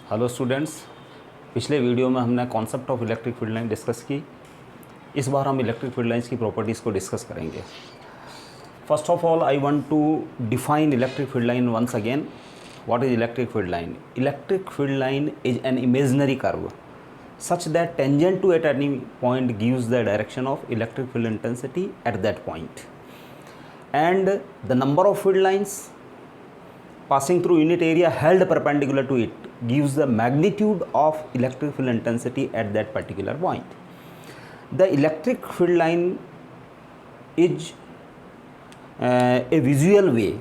Hello students, पिछले video में हमने concept of electric field line discuss की। इस बार हम इलेक्ट्रिक फील्ड लाइंस की प्रॉपर्टीज़ को डिस्कस करेंगे। First of all I want to define electric field line once again. What is electric field line? Electric field line is an imaginary curve such that tangent to at any point gives the direction of electric field intensity at that point, and the number of field lines passing through unit area held perpendicular to it gives the magnitude of electric field intensity at that particular point. The electric field line is a visual way.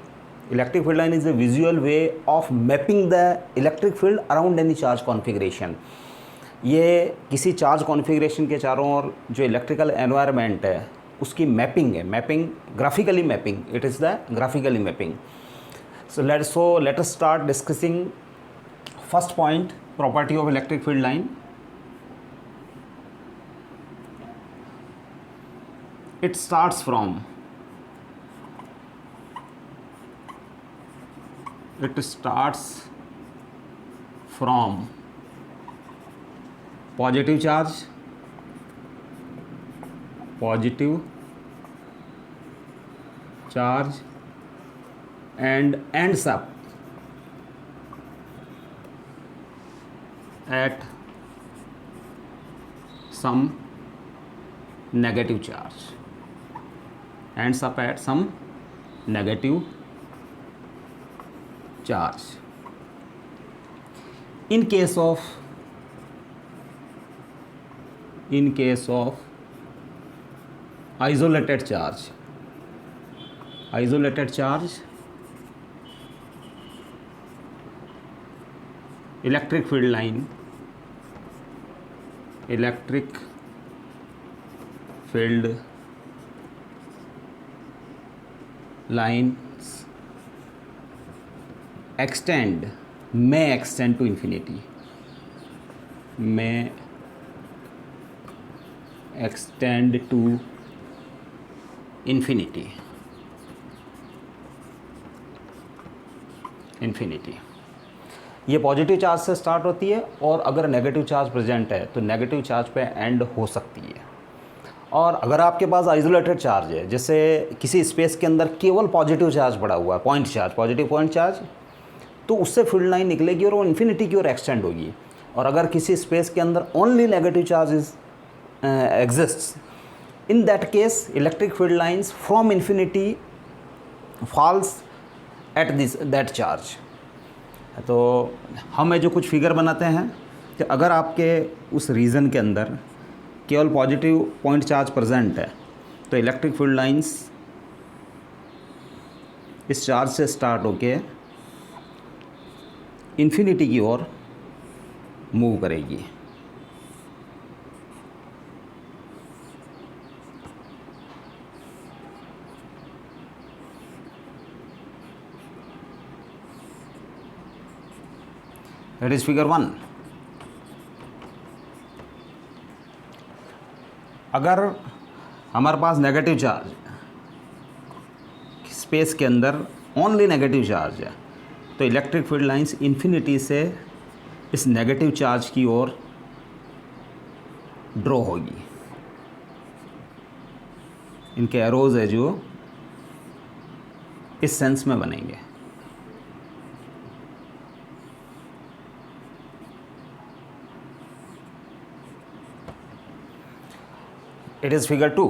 Electric field line is a visual way of mapping the electric field around any charge configuration. ये किसी charge configuration के चारों ओर जो electrical environment है उसकी mapping है। Mapping, graphically mapping, it is the graphically mapping. So let us start discussing first point, property of electric field line. It starts from positive charge and ends up at some negative charge, in case of isolated charge, electric field lines may extend to infinity, infinity. ये positive charge से start होती है और अगर negative charge present है तो negative charge पे and हो सकती है। और अगर आपके पास आइसोलेटेड चार्ज है, जैसे किसी स्पेस के अंदर केवल पॉजिटिव चार्ज पड़ा हुआ है, पॉजिटिव पॉइंट चार्ज, तो उससे फील्ड लाइन निकलेगी और वो इन्फिनिटी की ओर एक्सटेंड होगी। और अगर किसी स्पेस के अंदर only negative charge exists, in that case electric field lines from infinity falls at that charge. तो हमें जो कुछ फिगर बनाते हैं कि अगर आपके उस रीजन के अंदर केवल पॉजिटिव पॉइंट चार्ज प्रेजेंट है तो इलेक्ट्रिक फील्ड लाइंस इस चार्ज से स्टार्ट होके इन्फिनिटी की ओर मूव करेगी। That is figure 1. अगर हमारे पास नेगेटिव चार्ज, स्पेस के अंदर ओनली नेगेटिव चार्ज है, तो इलेक्ट्रिक फील्ड लाइंस इन्फिनिटी से इस नेगेटिव चार्ज की ओर ड्रॉ होगी। इनके एरोज है जो इस सेंस में बनेंगे। It is figure 2।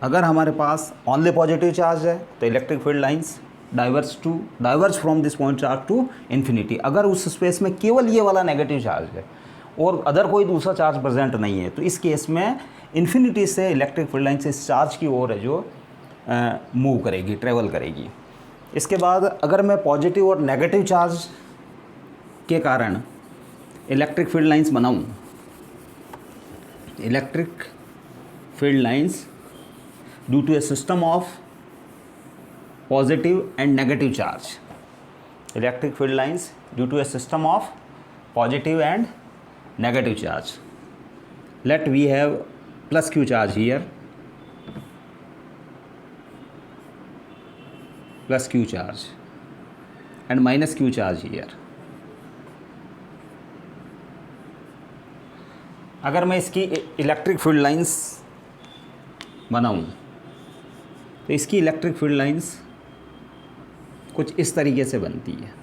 अगर हमारे पास ओनली पॉजिटिव चार्ज है तो electric field lines diverse from this point charge to infinity. अगर उस स्पेस में केवल ये वाला नेगेटिव चार्ज है और अदर कोई दूसरा चार्ज प्रेजेंट नहीं है तो इस केस में इन्फिनिटी से इलेक्ट्रिक फील्ड लाइंस इस चार्ज की ओर है जो मूव करेगी, ट्रेवल करेगी। इसके बाद अगर मैं पॉजिटिव और नेगेटिव चार्ज के कारण इलेक्ट्रिक फील्ड लाइंस बनाऊँ, electric field lines due to a system of positive and negative charge. Electric field lines due to a system of positive and negative charge. Let we have plus q charge here, plus q charge, and minus q charge here. अगर मैं इसकी electric field lines बनाऊं तो इसकी electric field lines कुछ इस तरीके से बनती है।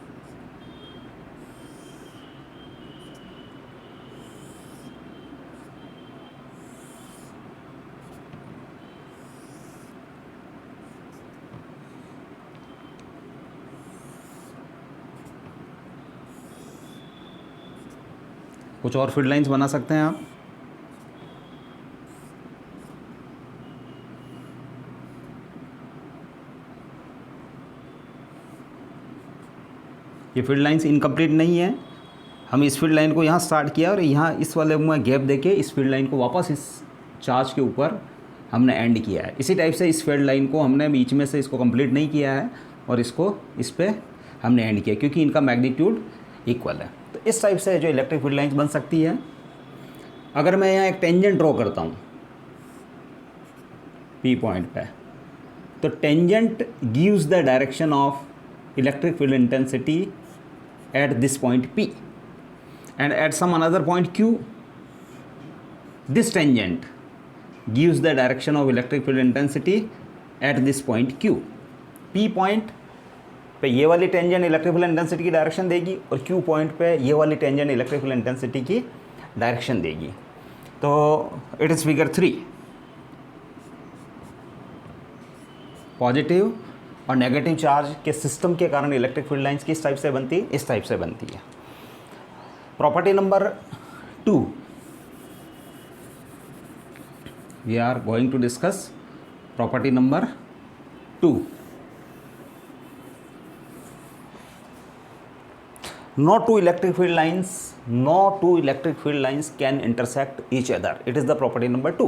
कुछ और फील्ड लाइंस बना सकते हैं आप। ये फील्ड लाइंस इनकम्प्लीट नहीं है, हम इस फील्ड लाइन को यहाँ स्टार्ट किया और यहाँ इस वाले में गैप देके इस फील्ड लाइन को वापस इस चार्ज के ऊपर हमने एंड किया है। इसी टाइप से इस फील्ड लाइन को हमने बीच में से इसको कंप्लीट नहीं किया है और इसको इस पे हमने एंड किया क्योंकि इनका मैग्नीट्यूड इक्वल है। तो इस टाइप से जो इलेक्ट्रिक फील्ड लाइंस बन सकती है। अगर मैं यहाँ एक टेंजेंट ड्रॉ करता हूँ पी पॉइंट पे, तो tangent gives the direction of electric field intensity at this point P and at some another point Q, this tangent gives the direction of electric field intensity at this point Q. P point पे ये वाली tangent electric field intensity की direction देगी और Q point पे ये वाली tangent electric field intensity की डायरेक्शन देगी। तो इट इज़ फिगर 3। पॉजिटिव और नेगेटिव चार्ज के सिस्टम के कारण इलेक्ट्रिक फील्ड लाइंस किस टाइप से बनती है? इस टाइप से बनती है। Property number 2 we are going to discuss. Property number 2, no two electric field lines can intersect each other. It is the property number 2.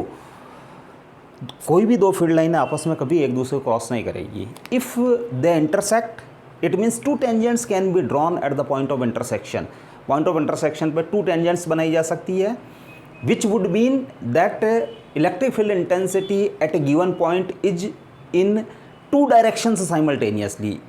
कोई भी दो फील्ड लाइनें आपस में कभी एक दूसरे को क्रॉस नहीं करेगी। If they intersect it means two tangents can be drawn at the point of intersection. Point of intersection पर टू टेंजेंट्स बनाई जा सकती है, which would mean that electric field intensity at a given point is in two directions simultaneously.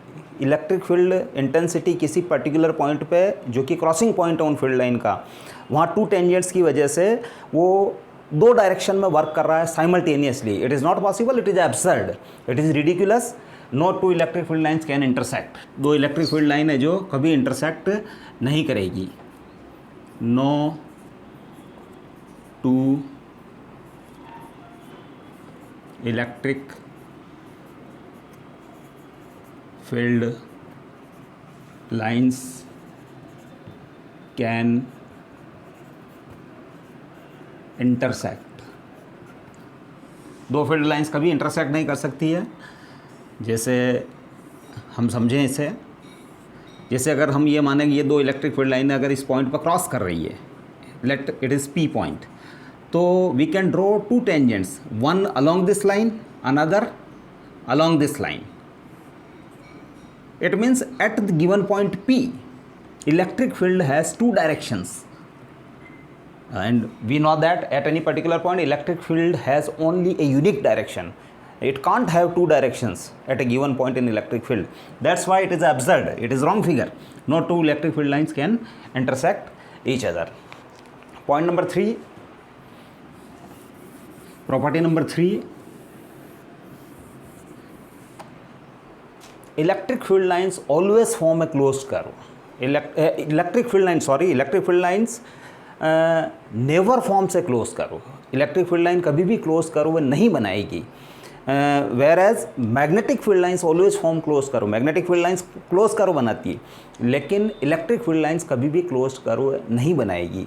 Electric field intensity किसी particular point पे जो कि crossing point है उन फील्ड लाइन का, वहाँ टू टेंजेंट्स की वजह से वो दो डायरेक्शन में वर्क कर रहा है simultaneously. It is not possible, it is absurd, it is ridiculous. No two electric field lines can intersect. दो इलेक्ट्रिक फील्ड लाइन है जो कभी इंटरसेक्ट नहीं करेगी। No two electric field lines can intersect. दो फील्ड लाइंस कभी intersect नहीं कर सकती है। जैसे हम समझें इसे, जैसे अगर हम ये मानें कि ये दो इलेक्ट्रिक फील्ड लाइनें अगर इस पॉइंट पर क्रॉस कर रही है, let it is P point, तो we can draw two tangents, one along this line, another along this line. It means at the given point P, electric field has two directions, and we know that at any particular point electric field has only a unique direction. It can't have two directions at a given point in electric field. That's why it is absurd, it is wrong figure. No two electric field lines can intersect each other. Point number 3, property number 3, electric field lines always form a closed curve. Electric field lines never forms a closed curve. Electric field line कभी भी closed curve नहीं बनाएगी। Whereas magnetic field lines always form closed curve. Magnetic field lines closed curve बनाती है, लेकिन electric field lines कभी भी closed curve नहीं बनाएगी।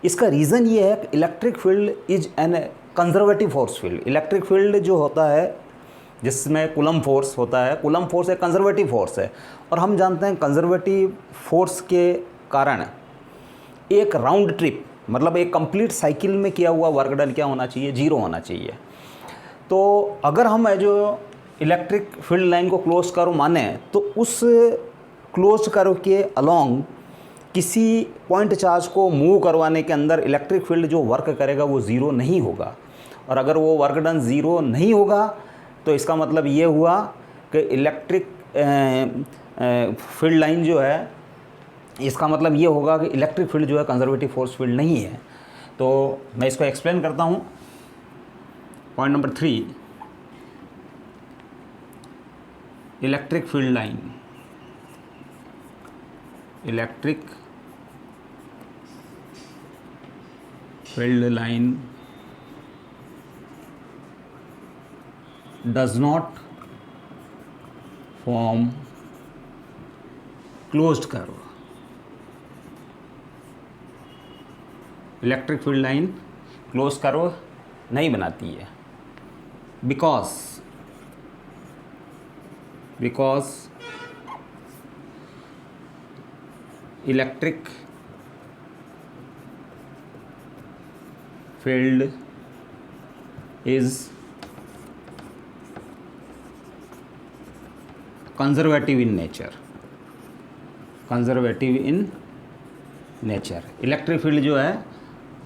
इसका रीज़न ये है कि electric field is an conservative force field. Electric field जो होता है जिसमें कूलम फोर्स होता है, कूलम फोर्स एक कंजर्वेटिव फोर्स है, और हम जानते हैं कंजर्वेटिव फोर्स के कारण एक राउंड ट्रिप, मतलब एक कंप्लीट साइकिल में किया हुआ वर्क डन क्या होना चाहिए? 0 होना चाहिए। तो अगर हम जो इलेक्ट्रिक फील्ड लाइन को क्लोज कर्व माने, तो उस क्लोज कर्व के अलोंग किसी पॉइंट चार्ज को मूव करवाने के अंदर इलेक्ट्रिक फील्ड जो वर्क करेगा वो 0 नहीं होगा। और अगर वो वर्क डन 0 नहीं होगा तो इसका मतलब ये हुआ कि इलेक्ट्रिक फील्ड लाइन जो है, इसका मतलब ये होगा कि इलेक्ट्रिक फील्ड जो है कंजर्वेटिव फोर्स फील्ड नहीं है। तो मैं इसको एक्सप्लेन करता हूँ। Point number 3, electric field line, electric field line does not form closed curve। Electric field line close curve नहीं बनाती है, because electric field is conservative in nature. Conservative in nature, electric field जो है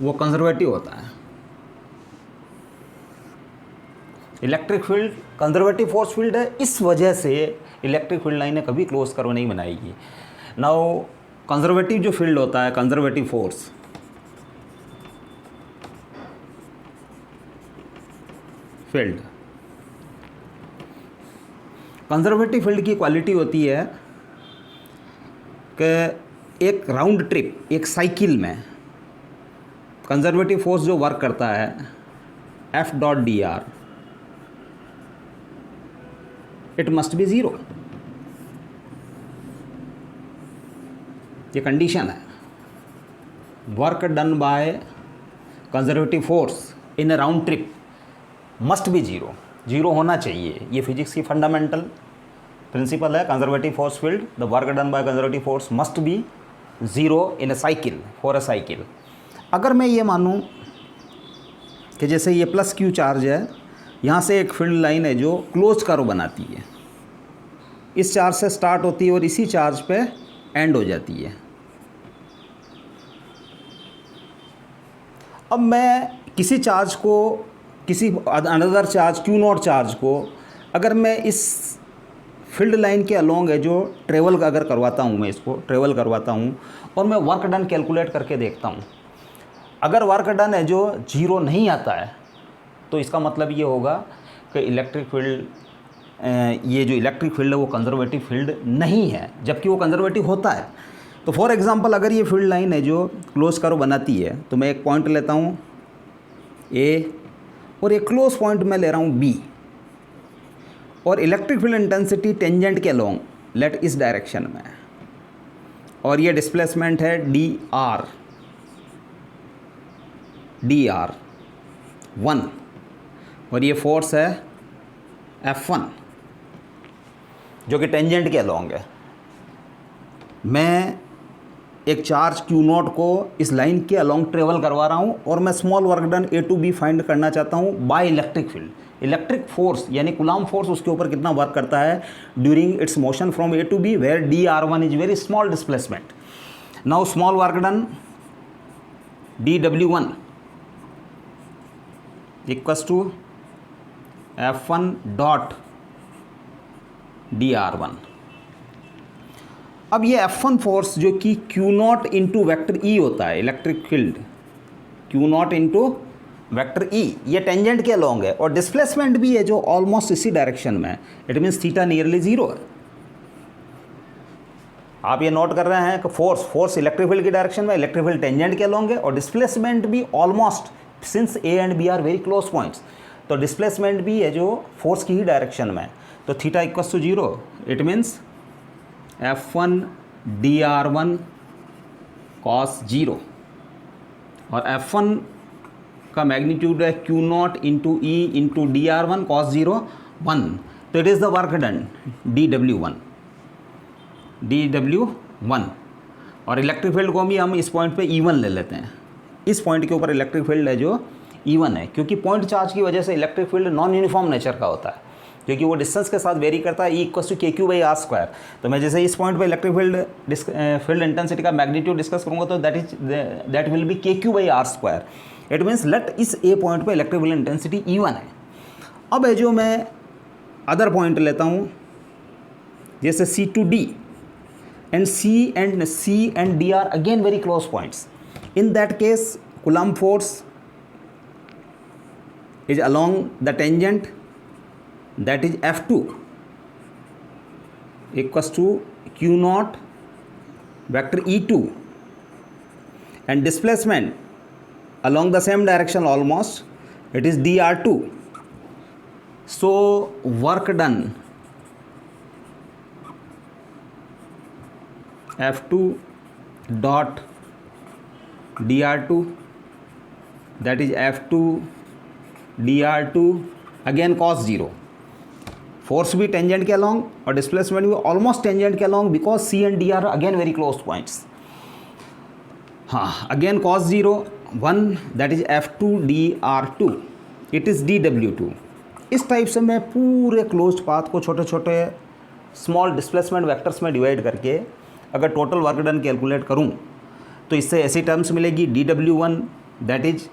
वो conservative होता है। Electric field conservative force field है, इस वजह से इलेक्ट्रिक फील्ड लाइनें कभी क्लोज कर्व नहीं बनाएगी। नाउ कंजर्वेटिव जो फील्ड होता है, conservative force, field, conservative field की क्वालिटी होती है कि एक राउंड ट्रिप, एक साइकिल में कंजर्वेटिव फोर्स जो वर्क करता है F.dr, it must be zero. ये कंडीशन है। Work done by conservative force in a round trip must be zero, zero होना चाहिए। ये फिजिक्स की फंडामेंटल प्रिंसिपल है। Conservative force field, the work done by conservative force must be zero in A cycle, for a cycle. अगर मैं ये मानूं कि जैसे ये प्लस क्यू चार्ज है, यहाँ से एक फील्ड लाइन है जो क्लोज कर्व बनाती है, इस चार्ज से स्टार्ट होती है और इसी चार्ज पे एंड हो जाती है। अब मैं किसी चार्ज को, किसी अनदर चार्ज Q0 चार्ज को अगर मैं इस फील्ड लाइन के अलोंग है जो ट्रेवल अगर करवाता हूँ, मैं इसको ट्रेवल करवाता हूँ और मैं वर्क डन कैलकुलेट करके देखता हूँ, अगर वर्क डन है जो जीरो नहीं आता है तो इसका मतलब ये होगा कि इलेक्ट्रिक फील्ड, ये जो इलेक्ट्रिक फील्ड है वो कंजर्वेटिव फील्ड नहीं है, जबकि वो कंजर्वेटिव होता है। तो फॉर एग्जांपल अगर ये फील्ड लाइन है जो क्लोज कर्व बनाती है, तो मैं एक पॉइंट लेता हूँ A और एक क्लोज पॉइंट मैं ले रहा हूँ B, और इलेक्ट्रिक फील्ड इंटेंसिटी टेंजेंट के अलोंग लेट इस डायरेक्शन में, और ये डिस्प्लेसमेंट है dr 1 और ये फोर्स है F1 जो कि टेंजेंट के अलोंग है। मैं एक चार्ज Q0 को इस लाइन के अलोंग ट्रेवल करवा रहा हूँ और मैं small work done A to B find करना चाहता हूँ by electric field. Electric force यानी कूलम्ब फोर्स उसके ऊपर कितना वर्क करता है during its motion from A to B, where dr1 is very small displacement. Now small work done dw1 equals to F1 dot dr1। अब ये F1 force जो कि Q0 इंटू वैक्टर E होता है, electric field Q0 into vector E, ये tangent के along है और डिस्प्लेसमेंट भी है जो ऑलमोस्ट इसी डायरेक्शन में है। It means theta nearly zero है। आप ये नोट कर रहे हैं कि फोर्स इलेक्ट्रिक फील्ड की डायरेक्शन में, इलेक्ट्रिक फील्ड टेंजेंट के अलोंग है और डिस्प्लेसमेंट भी almost, since A and B are very close points, तो डिस्प्लेसमेंट भी है जो फोर्स की ही डायरेक्शन में। तो theta equals to zero, it means F1 dr1 cos 0 और F1 का मैग्नीट्यूड है Q0 into E into dr1 cos 0 1, तो it is the work done dw1 और इलेक्ट्रिक फील्ड को भी हम इस पॉइंट पे E1 ले लेते हैं। इस पॉइंट के ऊपर इलेक्ट्रिक फील्ड है जो E1 है, क्योंकि पॉइंट चार्ज की वजह से electric field non uniform nature का होता है, क्योंकि वो डिस्टेंस के साथ वेरी करता है। E equals to KQ/R²। तो मैं जैसे इस पॉइंट पे इलेक्ट्रिक फील्ड इंटेंसिटी का मैग्नीट्यूड डिस्कस करूंगा तो that will be KQ/R²। It means let इस A पॉइंट पे इलेक्ट्रिक फील्ड इंटेंसिटी E1 है। अब है जो मैं अदर पॉइंट लेता हूँ जैसे C to D, and C and D are again very close points. In that case, Coulomb force is along the tangent, that is F2 equals to Q naught vector E2, and displacement along the same direction almost, it is dr2. So work done F2 dot dr2, that is F2 dr2 again cos 0. Force भी tangent के along और displacement भी almost tangent के along, because C and D are again very close points. हाँ, again cos 0 1, that is F2dr2, it is dw2. इस type से मैं पूरे क्लोज्ड पाथ को छोटे छोटे स्मॉल डिस्प्लेसमेंट वेक्टर्स में डिवाइड करके अगर टोटल वर्क डन कैलकुलेट करूँ तो इससे ऐसी टर्म्स मिलेगी dw1 that is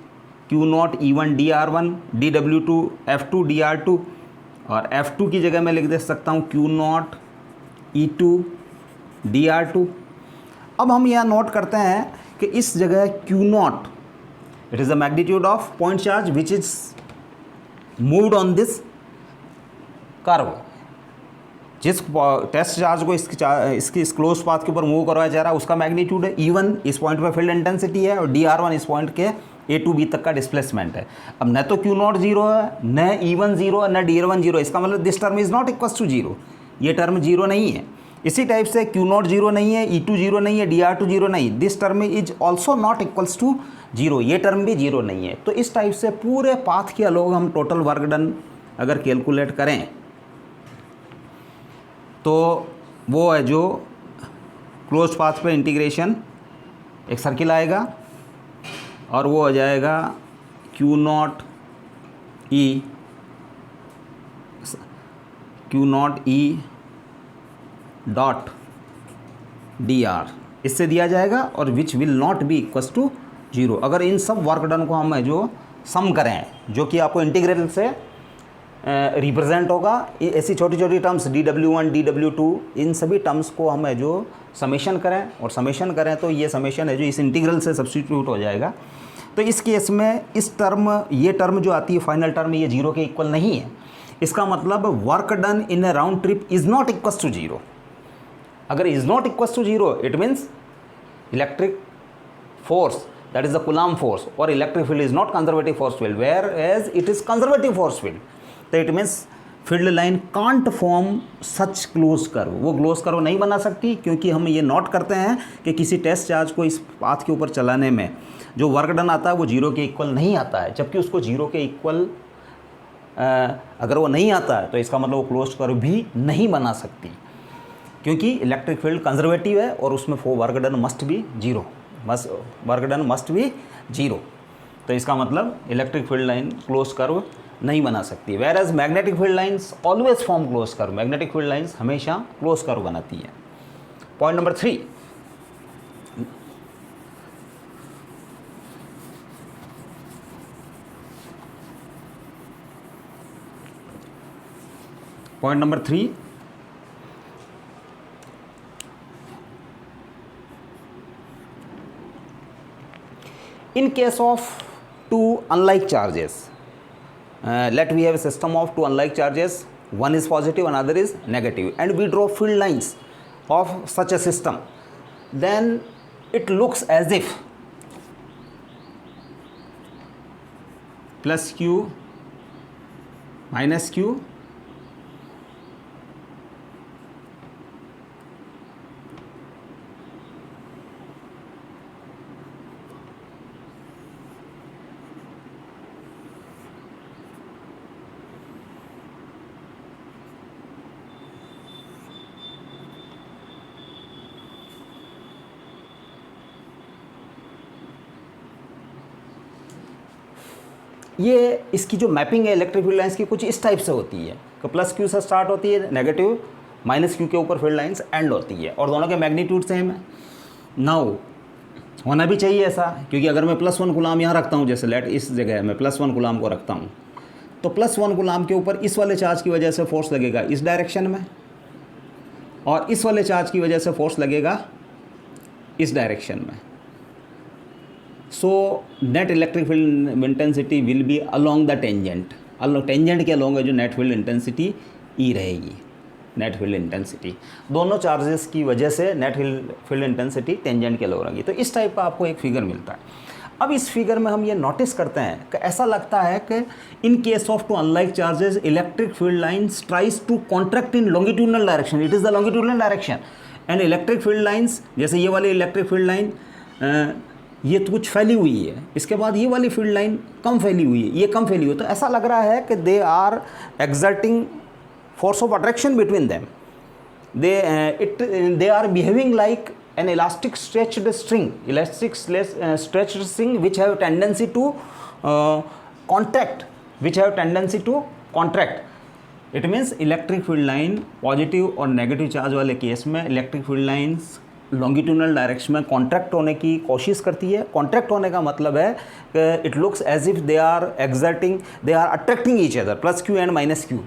Q not E1 dr1, dw2 F2 dr2, और F2 की जगह मैं लिख दे सकता हूँ Q नॉट E2 dr2. अब हम यहाँ नोट करते हैं कि इस जगह Q not, it is the magnitude of point charge which is moved on this curve. जिस टेस्ट चार्ज को इसकी इस क्लोज पाथ के ऊपर मूव करवाया जा रहा है उसका मैग्नीट्यूड है. E1 इस पॉइंट पे फील्ड इंटेंसिटी है और dr1 इस पॉइंट के A टू B तक का डिस्प्लेसमेंट है. अब न तो Q नॉट जीरो है, न E1 जीरो है, न dr1 जीरो है. इसका मतलब this term is not equals to zero. ये टर्म जीरो नहीं है. इसी टाइप से Q नॉट जीरो नहीं है, E2 जीरो नहीं है, dr2 जीरो नहीं. This term is also not equals to zero. ये टर्म भी जीरो नहीं है. तो इस टाइप से पूरे पाथ के अलॉन्ग हम टोटल वर्क डन अगर कैलकुलेट करें तो वो है जो क्लोज पाथ पे इंटीग्रेशन एक सर्किल आएगा और वो हो जाएगा Q naught E dot dr इससे दिया जाएगा और which will not be equals to zero. अगर इन सब वर्क डन को हम जो सम करें, जो कि आपको इंटीग्रल से रिप्रेजेंट होगा, ऐसी छोटी छोटी टर्म्स dw1 dw2, इन सभी टर्म्स को हम जो समेशन करें और समेशन करें तो ये समेशन है जो इस इंटीग्रल से सब्स्टिट्यूट हो जाएगा. तो इस केस में इस टर्म, ये टर्म जो आती है फाइनल टर्म, ये जीरो के इक्वल नहीं है. इसका मतलब work done in a round trip is not equals to zero. अगर is not equals to zero it means electric force, that is the Coulomb force, or electric field is not conservative force field, whereas it is conservative force field. So it means field line can't form such closed curve. वो closed curve नहीं बना सकती क्योंकि हम ये note करते हैं कि किसी टेस्ट चार्ज को इस पाथ के ऊपर चलाने में जो वर्क डन आता है वो जीरो के इक्वल नहीं आता है. जबकि उसको जीरो के इक्वल अगर वो नहीं आता है तो इसका मतलब वो क्लोज्ड कर्व भी नहीं बना सकती, क्योंकि इलेक्ट्रिक फील्ड कंजर्वेटिव है और उसमें work done must be zero. Work done must be zero. तो इसका मतलब electric field line close curve नहीं बना सकती. Whereas magnetic field lines always form close curve. Magnetic field lines हमेशा क्लोज कर्व बनाती है. Point number 3, point number 3, in case of two unlike charges, let we have a system of two unlike charges, one is positive another is negative, and we draw field lines of such a system, then it looks as if plus q minus q ये इसकी जो mapping है electric field lines की कुछ इस type से होती है कि प्लस क्यू से स्टार्ट होती है, नेगेटिव माइनस क्यू के ऊपर फील्ड लाइंस एंड होती है और दोनों के मैग्नीट्यूड सेम है. नाउ होना भी चाहिए ऐसा, क्योंकि अगर मैं +1 कूलाम यहाँ रखता हूँ, जैसे लेट इस जगह मैं +1 कूलाम को रखता हूँ, तो +1 कूलाम के ऊपर इस वाले चार्ज की वजह से फोर्स लगेगा इस डायरेक्शन में और इस वाले चार्ज की वजह से फोर्स लगेगा इस डायरेक्शन में। So net electric field intensity will be along the tangent, tangent के अलोंग है जो नेट फील्ड इंटेंसिटी ई रहेगी, नेट फील्ड इंटेंसिटी। दोनों चार्जेस की वजह से नेट फील्ड इंटेंसिटी टेंजेंट के अलोंग रहेगी। तो इस टाइप का आपको एक फिगर मिलता है। अब इस फिगर में हम ये नोटिस करते हैं कि ऐसा लगता है कि in case of two unlike charges electric field lines tries to contract in longitudinal direction, it is the longitudinal direction, and electric field lines जैसे ये वाली इलेक्ट्रिक फील्ड लाइन ये तो कुछ फैली हुई है, इसके बाद ये वाली फील्ड लाइन कम फैली हुई है, ये कम फैली हुई है, तो ऐसा लग रहा है कि they are exerting force of attraction between them. They are behaving like an elastic stretched string which have tendency to contract, It means electric field line positive और नेगेटिव चार्ज वाले केस में electric field lines longitudinal direction में contract होने की कोशिश करती है। Contract होने का मतलब है कि it looks as if they are attracting each other, plus Q and minus Q.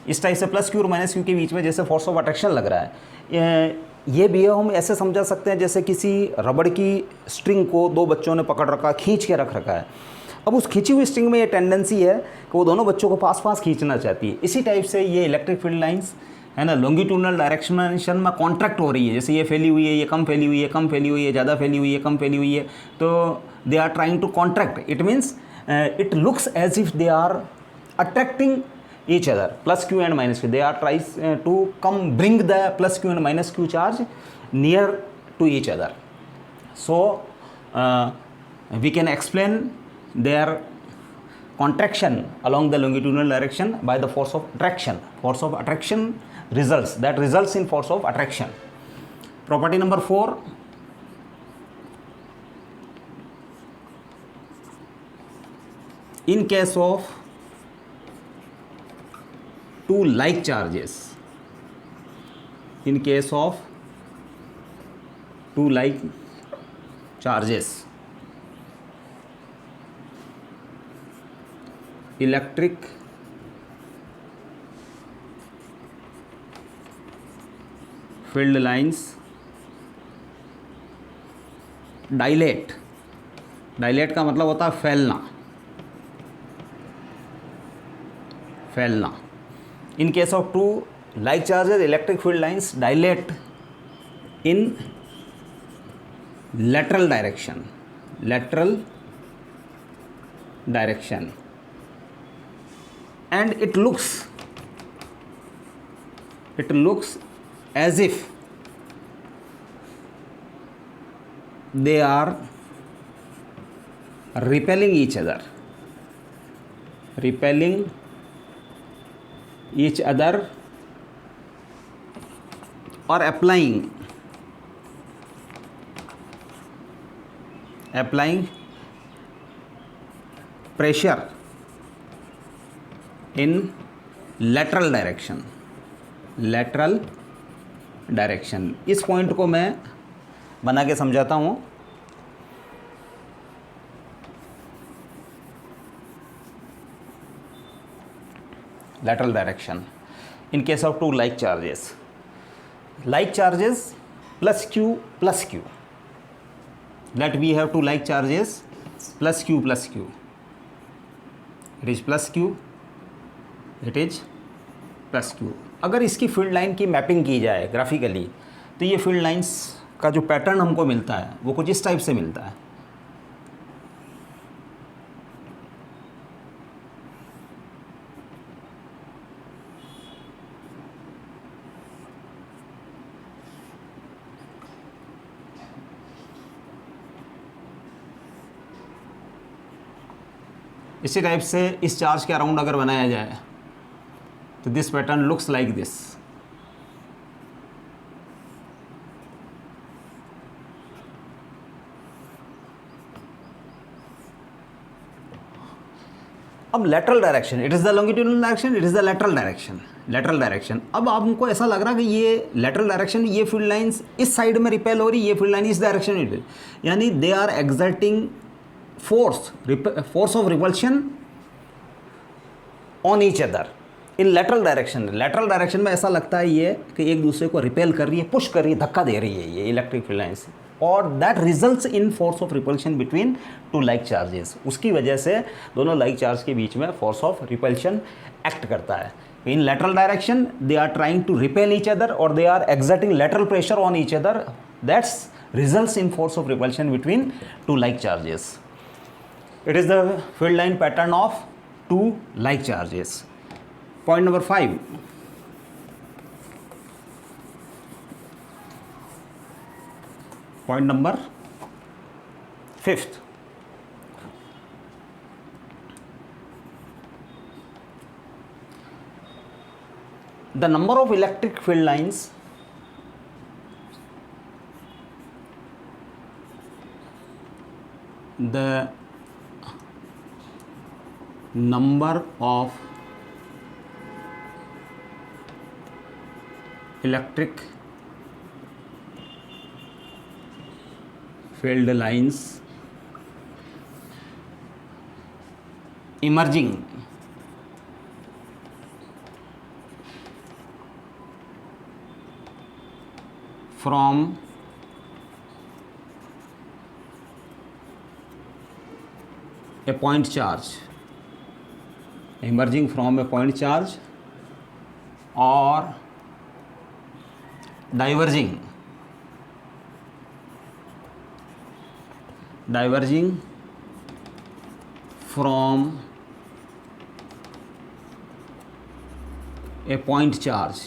इस टाइप से प्लस क्यू और माइनस क्यू के बीच में जैसे फोर्स ऑफ अट्रैक्शन लग रहा है। ये भी हम ऐसे समझा सकते हैं जैसे किसी रबड़ की स्ट्रिंग को दो बच्चों ने पकड़ रखा, खींच के रख रखा है। अब उस खींची हुई स्ट्रिंग में ये टेंडेंसी है कि वो दोनों बच्चों को पास पास खींचना चाहती है। इसी टाइप से ये इलेक्ट्रिक फील्ड लाइंस है ना लॉन्गिट्यूडनल डायरेक्शन में कॉन्ट्रैक्ट हो रही है, जैसे ये फैली हुई है, ये कम फैली हुई है, कम फैली हुई है, ज़्यादा फैली हुई है, कम फैली हुई है, तो they are trying to contract. It means it looks as if they are attracting each other, plus q and minus q, they are tries to come bring the plus q and minus q charge near to each other. So we can explain their contraction along the longitudinal direction by the force of attraction. Force of attraction results in force of attraction. Property number 4, in case of two like charges, in case of two like charges, electric field lines dilate का मतलब होता है फैलना। In case of two like charges, electric field lines dilate in lateral direction, and it looks as if they are repelling each other, or applying pressure in lateral direction। इस point को मैं बना के समझाता हूँ। lateral direction in case of two like charges plus q, that we have two like charges plus q, it is plus q। अगर इसकी field line की मैपिंग की जाए ग्राफिकली तो ये फील्ड लाइंस का जो पैटर्न हमको मिलता है वो कुछ इस टाइप से मिलता है। इसी टाइप से इस चार्ज के अराउंड अगर बनाया जाए तो this pattern looks like this. अब lateral direction, it is the longitudinal direction, it is the lateral direction. अब आपको ऐसा लग रहा है कि ये लेटरल डायरेक्शन, ये फील्ड लाइंस इस साइड में रिपेल हो रही, ये फील्ड लाइन इस डायरेक्शन में, यानी they are exerting force of repulsion on each other, in lateral direction में ऐसा लगता है ये कि एक दूसरे को रिपेल कर रही है, पुश कर रही है, धक्का दे रही है ये इलेक्ट्रिक फील्ड लाइंस, और that results in force of repulsion between two like charges. उसकी वजह से दोनों लाइक चार्ज के बीच में फोर्स ऑफ रिपल्शन एक्ट करता है। In lateral direction they are trying to repel each other और they are exerting lateral pressure on each other, that's results in force of repulsion between two like charges. It is the field line pattern of two like charges. Point number 5. Point number 5th. The number of electric field lines number of electric field lines emerging from a point charge, emerging from a point charge or diverging from a point charge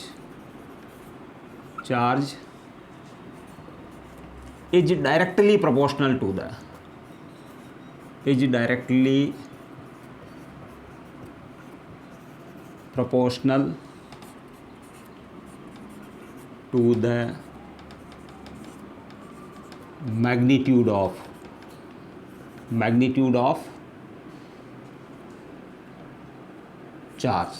is directly proportional to the magnitude of charge.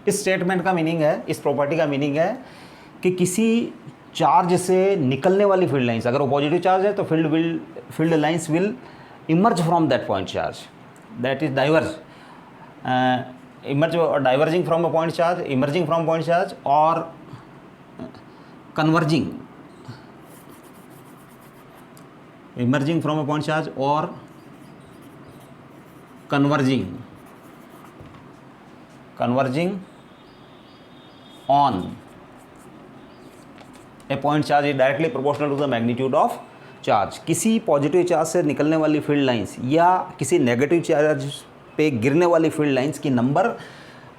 इस statement का meaning है, इस property का meaning है कि किसी charge से निकलने वाली फील्ड लाइंस, अगर वो पॉजिटिव चार्ज है तो field lines will emerge from that point charge, that is diverging from a point charge, emerging from point charge और converging from a point charge और converging on a point charge is directly proportional to the magnitude of charge। किसी positive charge से निकलने वाली field lines या किसी negative charge पे गिरने वाली फील्ड लाइंस की नंबर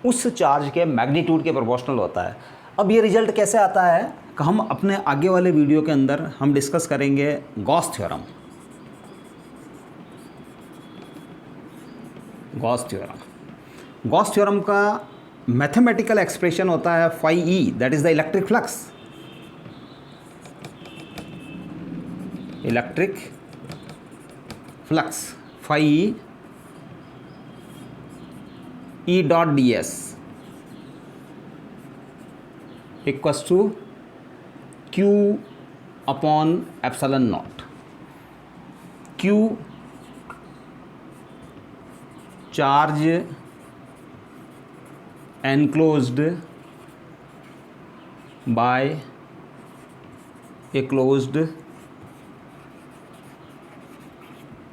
उस चार्ज के मैग्नीट्यूड के प्रोपोर्शनल होता है। अब ये रिजल्ट कैसे आता है कि हम अपने आगे वाले वीडियो के अंदर हम डिस्कस करेंगे गॉस थ्योरम। गॉस थ्योरम का मैथमेटिकल एक्सप्रेशन होता है phi e, that is the electric flux phi e dot ds equals to q upon epsilon naught. q charge enclosed by a closed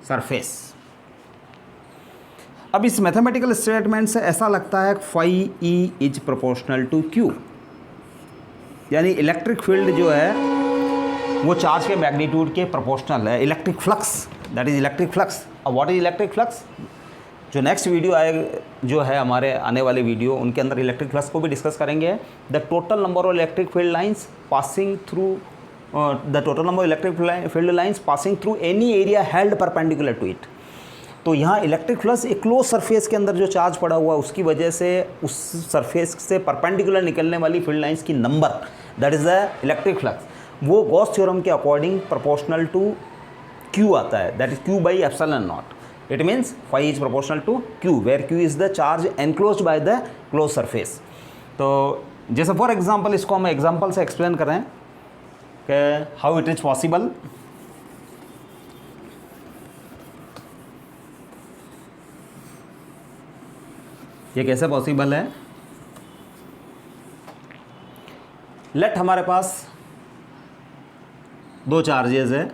surface। अब इस mathematical statement से ऐसा लगता है phi e is proportional to q, यानी electric field जो है वो चार्ज के मैग्नीट्यूड के प्रोपोर्शनल है। Electric flux, that is electric flux. अब व्हाट इज इलेक्ट्रिक फ्लक्स, जो नेक्स्ट वीडियो जो है हमारे आने वाले वीडियो, उनके अंदर इलेक्ट्रिक फ्लक्स को भी डिस्कस करेंगे। The total number of electric field lines passing through any area held perpendicular to it. तो यहाँ इलेक्ट्रिक फ्लक्स एक क्लोज सरफेस के अंदर जो चार्ज पड़ा हुआ है उसकी वजह से उस सरफेस से परपेंडिकुलर निकलने वाली फील्ड लाइंस की number, that is the electric flux, वो गॉस थ्योरम के अकॉर्डिंग प्रोपोर्शनल टू Q आता है, that is Q by epsilon not. It means phi is proportional to Q, where Q is the charge enclosed by the closed surface। तो जैसे for example इसको हम example से explain करें कि how it is possible. ये कैसे possible है? लेट हमारे पास दो चार्जेस है,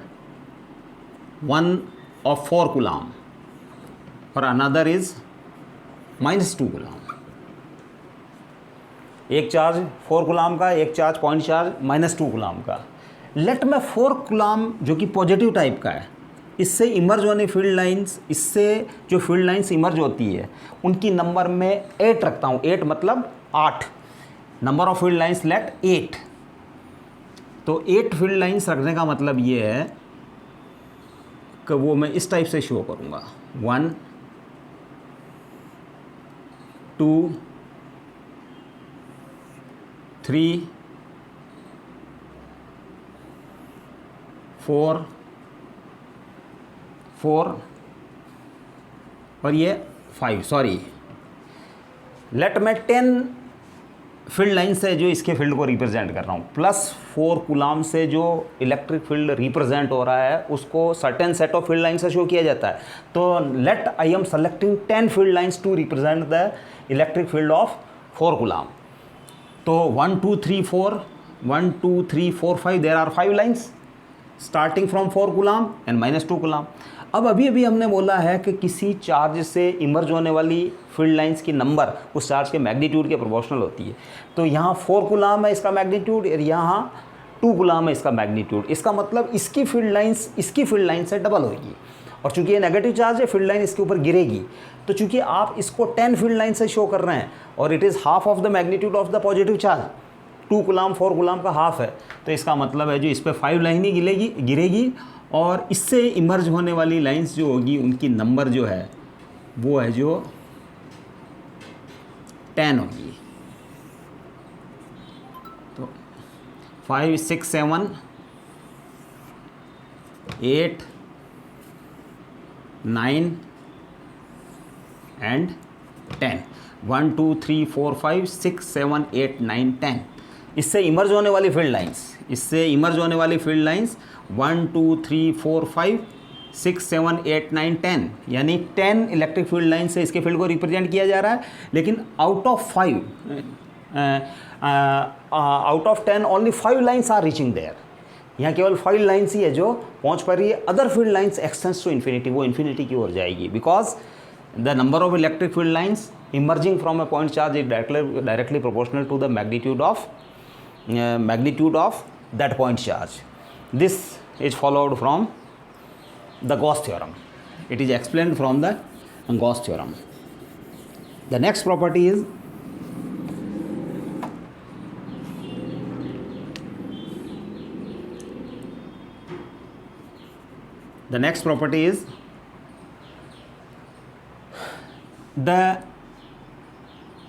वन ऑफ 4 कूलाम और अनदर इज -2 कूलाम। एक चार्ज 4 कूलाम का, एक चार्ज पॉइंट चार्ज -2 कूलाम का। लेट में 4 कूलाम जो कि पॉजिटिव टाइप का है, इससे इमर्ज होने फील्ड लाइंस, इससे जो फील्ड लाइंस इमर्ज होती है उनकी नंबर में 8 रखता हूँ। 8 मतलब 8, number of field lines let 8। तो 8 फील्ड लाइंस रखने का मतलब ये है कि वो मैं इस टाइप से शो करूँगा, 1 2 3 4 4 और ये 5, सॉरी लेट मैं 10 फील्ड लाइन से जो इसके फील्ड को रिप्रेजेंट कर रहा हूँ, +4 कूलाम से जो इलेक्ट्रिक फील्ड रिप्रेजेंट हो रहा है उसको certain set of field line से शो किया जाता है। तो let I am selecting 10 field lines to represent the electric field of 4 coulomb. तो 1 2 3 4 1 2 3 4 5 there are 5 lines starting from 4 coulomb and -2 coulomb. अब अभी हमने बोला है कि किसी चार्ज से इमर्ज होने वाली फील्ड लाइंस की नंबर उस चार्ज के मैग्नीट्यूड के प्रोपोर्शनल होती है। तो यहाँ 4 कूलाम है इसका मैग्नीट्यूड और यहाँ 2 कूलाम है इसका मैग्नीट्यूड। इसका मतलब इसकी फील्ड लाइंस इसकी फील्ड लाइन से डबल होगी, और चूंकि ये नेगेटिव चार्ज है फील्ड लाइन इसके ऊपर गिरेगी। तो चूंकि आप इसको 10 फील्ड लाइन से शो कर रहे हैं और it is half of the magnitude of the positive charge, 2 coulomb 4 coulomb का हाफ है, तो इसका मतलब है जो इस पर 5 लाइन ही गिरेगी और इससे इमर्ज होने वाली लाइंस जो होगी उनकी नंबर जो है वो है जो 10 होगी। तो 5 6 7 8 9 एंड 10, 1 2 3 4 5 6 7 8 9 10। इससे इमर्ज होने वाली फील्ड लाइंस 1 2 3 4 5 6 7 8 9 10, यानी 10 इलेक्ट्रिक फील्ड लाइन से इसके फील्ड को रिप्रेजेंट किया जा रहा है। लेकिन out of 10 only 5 lines are reaching there. यहाँ केवल 5 लाइन्स ही है जो पहुँच पा रही है। Other field lines extends to infinity, वो इन्फिनिटी की ओर जाएगी, because the number of electric field lines emerging from a point charge is directly proportional to the magnitude of that point charge. This is followed from the Gauss theorem. It is explained from the Gauss theorem. The next property is the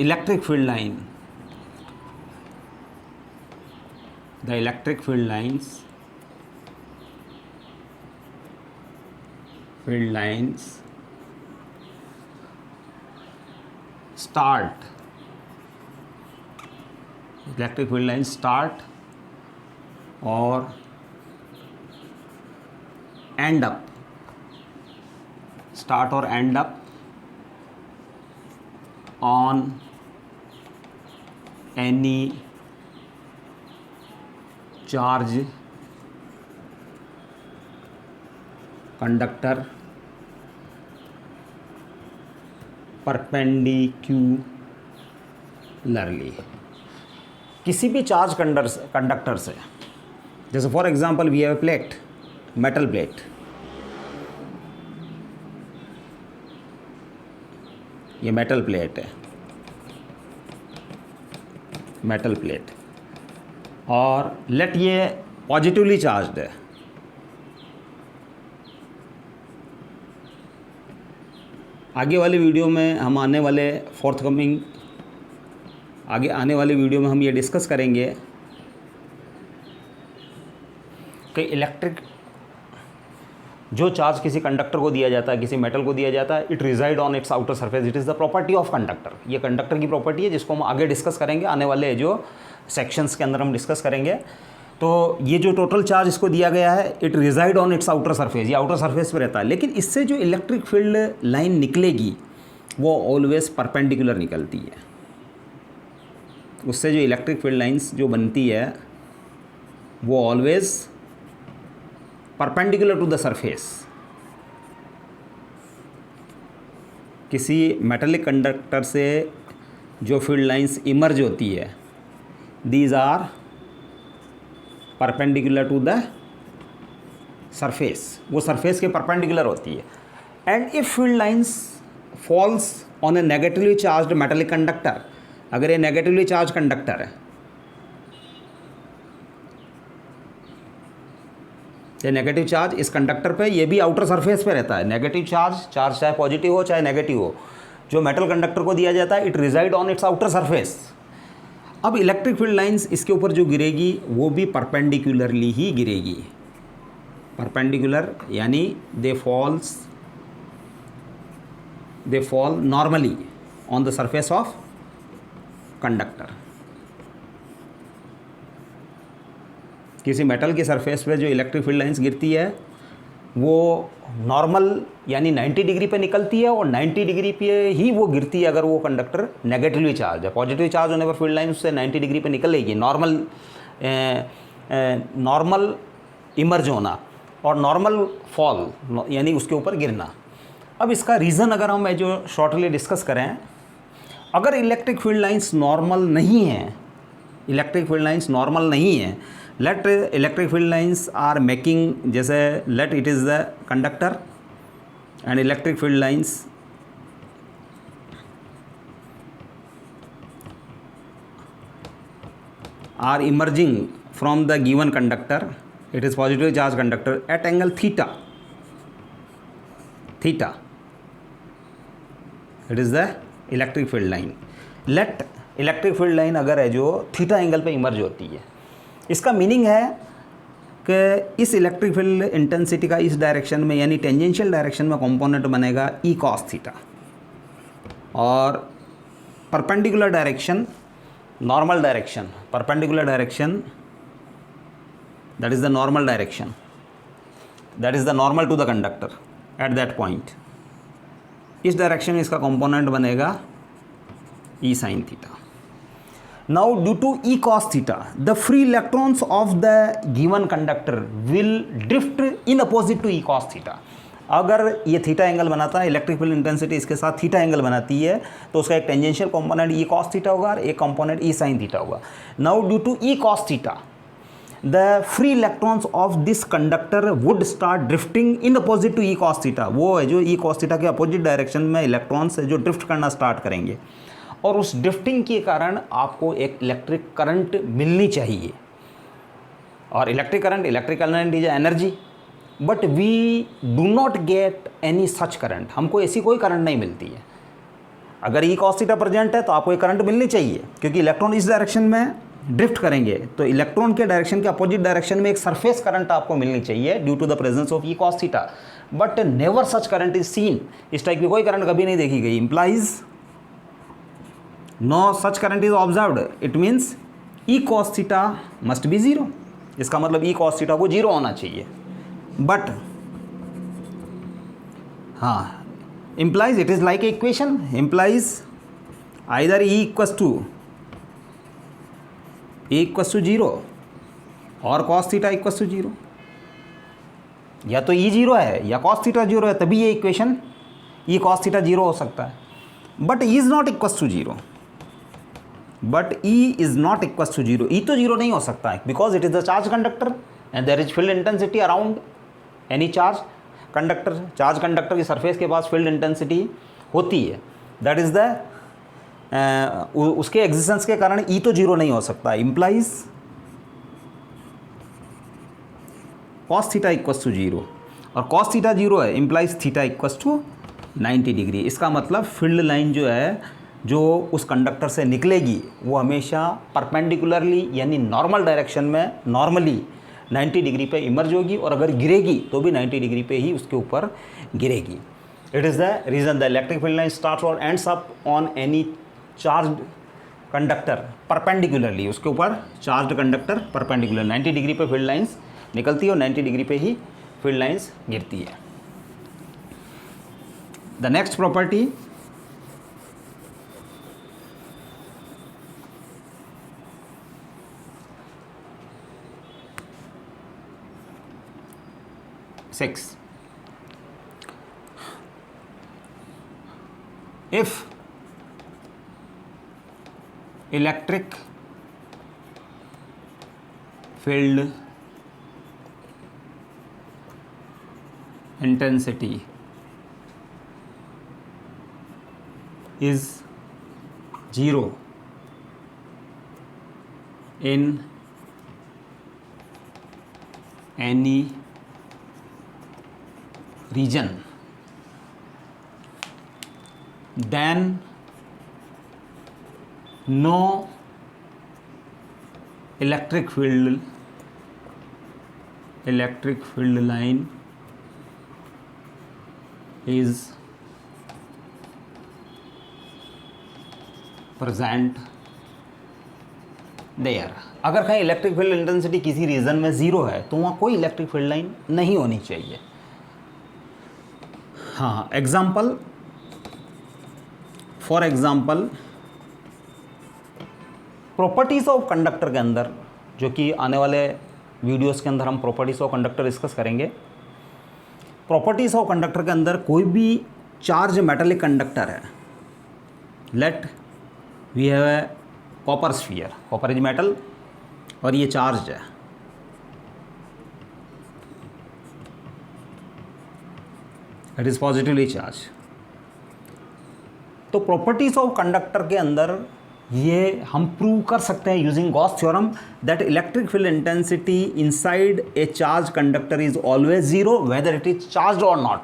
electric field line. The electric field lines start or end up on any charge conductor perpendicularly। किसी भी charge conductor से, जैसे for example we have a plate, metal plate, ये metal plate और let ये positively charged है। आगे वाली वीडियो में हम आने वाले वीडियो में हम ये डिस्कस करेंगे कि इलेक्ट्रिक जो चार्ज किसी कंडक्टर को दिया जाता है, किसी मेटल को दिया जाता है, it resides on its outer surface, it is the property of conductor. ये कंडक्टर की प्रॉपर्टी है जिसको हम आगे डिस्कस करेंगे, आने वाले जो सेक्शंस के अंदर हम डिस्कस करेंगे। तो ये जो टोटल चार्ज इसको दिया गया है, it resides on its outer surface, ये आउटर सरफेस पे रहता है। लेकिन इससे जो इलेक्ट्रिक फील्ड लाइन निकलेगी वो ऑलवेज परपेंडिकुलर निकलती है। उससे जो इलेक्ट्रिक फील्ड लाइंस जो बनती है वो always perpendicular to the surface. किसी मेटेलिक कंडक्टर से जो फील्ड लाइंस इमर्ज होती है, these are perpendicular to the surface, वो सरफेस के परपेंडिकुलर होती है। And if field lines falls on a negatively charged metallic conductor, अगर ये नेगेटिवली चार्ज कंडक्टर है, ये नेगेटिव चार्ज इस कंडक्टर पे, ये भी आउटर सरफेस पे रहता है। नेगेटिव चार्ज चाहे पॉजिटिव हो चाहे नेगेटिव हो, जो मेटल कंडक्टर को दिया जाता है, it resides on its outer surface. अब इलेक्ट्रिक फील्ड लाइंस इसके ऊपर जो गिरेगी वो भी परपेंडिकुलरली ही गिरेगी। परपेंडिकुलर यानी they fall normally on the surface of conductor. किसी मेटल की सरफेस पे जो इलेक्ट्रिक फील्ड लाइंस गिरती है वो नॉर्मल यानी 90 डिग्री पे निकलती है, और 90 डिग्री पे ही वो गिरती है अगर वो कंडक्टर नेगेटिवली चार्ज है। पॉजिटिव चार्ज होने पर फील्ड लाइन उससे 90 डिग्री पे निकलेगी। नॉर्मल इमर्ज होना और नॉर्मल फॉल यानी उसके ऊपर गिरना। अब इसका रीज़न अगर हम जो शॉर्टली डिस्कस करें, अगर इलेक्ट्रिक फील्ड लाइंस नॉर्मल नहीं हैं, let electric field lines are making, जैसे let it is the conductor and electric field lines are emerging from the given conductor, it is positively charged conductor at angle theta, it is the electric field line. let electric field line अगर है जो theta angle पे emerge होती है, इसका meaning है कि इस इलेक्ट्रिक फील्ड इंटेंसिटी का इस डायरेक्शन में यानी टेंजेंशियल डायरेक्शन में कंपोनेंट बनेगा ई कॉस थीटा, और perpendicular direction normal direction, perpendicular direction that is the normal direction, that is the normal to the conductor at that point, इस direction में इसका कंपोनेंट बनेगा E sin theta. Now due to E cos theta, the free electrons of the given conductor will drift in opposite to E cos theta. अगर ये theta angle बनाता है, electric field intensity इसके साथ theta angle बनाती है, तो उसका एक tangential component E cos theta होगा और एक कंपोनेंट E sin थीटा होगा। Now due to E cos theta, the free electrons of this conductor would start drifting in opposite to E cos theta. वो है जो E cos theta के opposite direction में electrons जो drift करना start करेंगे, और उस ड्रिफ्टिंग के कारण आपको एक इलेक्ट्रिक करंट मिलनी चाहिए। और electric current is energy, but we do not get any such current, हमको ऐसी कोई करंट नहीं मिलती है। अगर E cos theta प्रेजेंट है तो आपको एक करंट मिलनी चाहिए, क्योंकि इलेक्ट्रॉन इस डायरेक्शन में ड्रिफ्ट करेंगे, तो इलेक्ट्रॉन के डायरेक्शन के अपोजिट डायरेक्शन में एक सरफेस करंट आपको मिलनी चाहिए due to the presence of E cos theta, but never such current is seen. इस टाइप की कोई करंट कभी नहीं देखी गई। Implies no such current is observed, it means E cos theta must be zero. इसका मतलब E cos थीटा को जीरो होना चाहिए, बट हाँ, implies it is like a equation, implies either E equals to 0 और cos थीटा equals to 0, या तो E 0 है या cos थीटा 0 है, तभी ये इक्वेशन E cos थीटा 0 हो सकता है। But E is not equals to 0, E तो 0 नहीं हो सकता है, because it is the charge conductor and there is field intensity around any charge conductor. Charge conductor की सरफेस के पास फील्ड इंटेंसिटी होती है, दैट इज़ द उसके एग्जिस्टेंस के कारण E तो 0 नहीं हो सकता। Implies cos theta equals to 0, और cos थीटा 0 है, implies theta equals to 90 degree. इसका मतलब फील्ड लाइन जो है जो उस कंडक्टर से निकलेगी वो हमेशा परपेंडिकुलरली यानी नॉर्मल डायरेक्शन में नॉर्मली 90 डिग्री पे इमर्ज होगी, और अगर गिरेगी तो भी 90 डिग्री पे ही उसके ऊपर गिरेगी। It is the reason the electric field line starts और ends up on any charge conductor perpendicularly, उसके ऊपर चार्ज कंडक्टर परपेंडिकुलर 90 डिग्री पे फील्ड लाइंस निकलती है और 90 डिग्री पे ही फील्ड लाइंस गिरती है। The next property 6. If electric field intensity is 0 in any region, then no electric field line is present there. अगर कहीं इलेक्ट्रिक फील्ड इंटेंसिटी किसी रीजन में 0 है तो वहाँ कोई इलेक्ट्रिक फील्ड लाइन नहीं होनी चाहिए. हाँ, example, for example properties of conductor के अंदर, जो कि आने वाले वीडियोस के अंदर हम प्रॉपर्टीज़ ऑफ कंडक्टर डिस्कस करेंगे. प्रॉपर्टीज़ ऑफ कंडक्टर के अंदर कोई भी चार्ज मेटालिक कंडक्टर है, let we have a copper sphere, copper is metal और ये चार्ज है. It is positively charge. तो प्रॉपर्टीज़ ऑफ कंडक्टर के अंदर ये हम प्रूव कर सकते हैं using Gauss theorem that electric field intensity inside a charge conductor is always 0 whether it is charge और नॉट.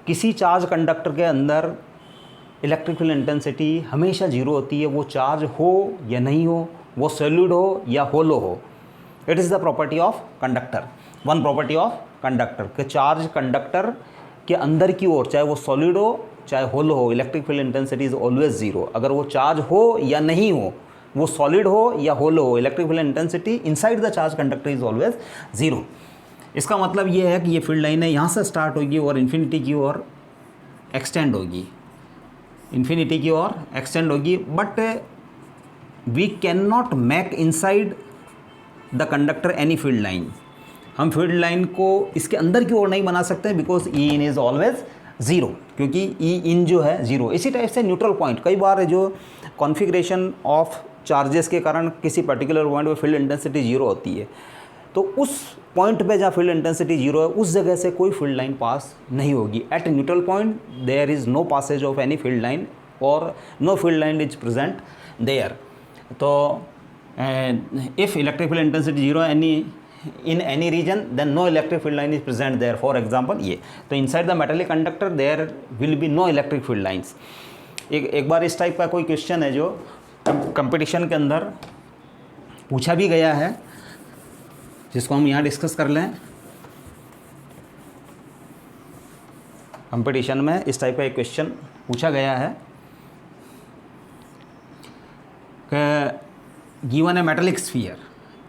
किसी चार्ज कंडक्टर के अंदर इलेक्ट्रिक फील्ड इंटेंसिटी हमेशा 0 होती है, वो चार्ज हो या नहीं हो, वो सॉलिड हो या होलो हो. It is the property of conductor. One property of conductor कि चार्ज कंडक्टर के अंदर की ओर, चाहे वो सॉलिड हो चाहे होलो हो, electric field intensity is always 0. अगर वो चार्ज हो या नहीं हो, वो सॉलिड हो या होलो हो, electric field intensity inside the charge conductor is always 0. इसका मतलब ये है कि ये फील्ड लाइन है यहाँ से स्टार्ट होगी और इन्फिनिटी की ओर एक्सटेंड होगी, इन्फिनिटी की ओर एक्सटेंड होगी. But we can not make inside the conductor any field line. हम फील्ड लाइन को इसके अंदर की ओर नहीं बना सकते because E in is always 0, क्योंकि ई इन जो है 0. इसी टाइप से न्यूट्रल पॉइंट, कई बार जो कॉन्फ़िगरेशन ऑफ चार्जेस के कारण किसी पर्टिकुलर पॉइंट पे फील्ड इंटेंसिटी 0 होती है, तो उस पॉइंट पे जहाँ फील्ड इंटेंसिटी 0 है उस जगह से कोई फील्ड लाइन पास नहीं होगी. At neutral point there is no passage of any field line और no field line is present there. तो if electric field intensity 0 in any region then no electric field line is present there. For example ये, तो inside the metallic conductor there will be no electric field lines. एक बार इस type का कोई question है जो competition के अंदर पूछा भी गया है, जिसको हम यहाँ डिस्कस कर लें. कंपटीशन में इस टाइप का एक क्वेश्चन पूछा गया है कि गिवन है मेटालिक स्फीयर,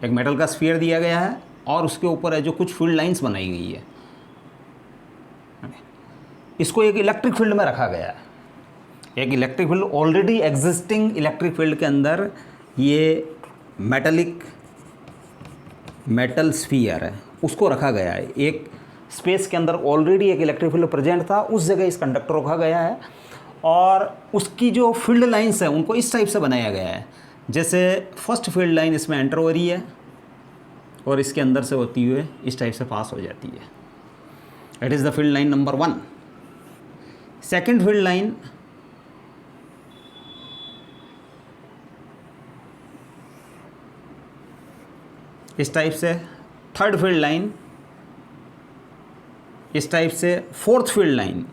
एक मेटल का स्फीयर दिया गया है और उसके ऊपर है जो कुछ फील्ड लाइंस बनाई गई है, इसको एक इलेक्ट्रिक फील्ड में रखा गया है. एक electric field already existing electric field के अंदर ये मेटल स्फीयर है, उसको रखा गया है. एक स्पेस के अंदर ऑलरेडी एक इलेक्ट्रिक फील्ड प्रेजेंट था, उस जगह इस कंडक्टर रखा गया है और उसकी जो फील्ड लाइंस है उनको इस टाइप से बनाया गया है. जैसे फर्स्ट फील्ड लाइन इसमें एंटर हो रही है और इसके अंदर से होती हुए इस टाइप से पास हो जाती है. It is the field line number 1. Second field line इस टाइप से, थर्ड फील्ड लाइन इस टाइप से, फोर्थ फील्ड लाइन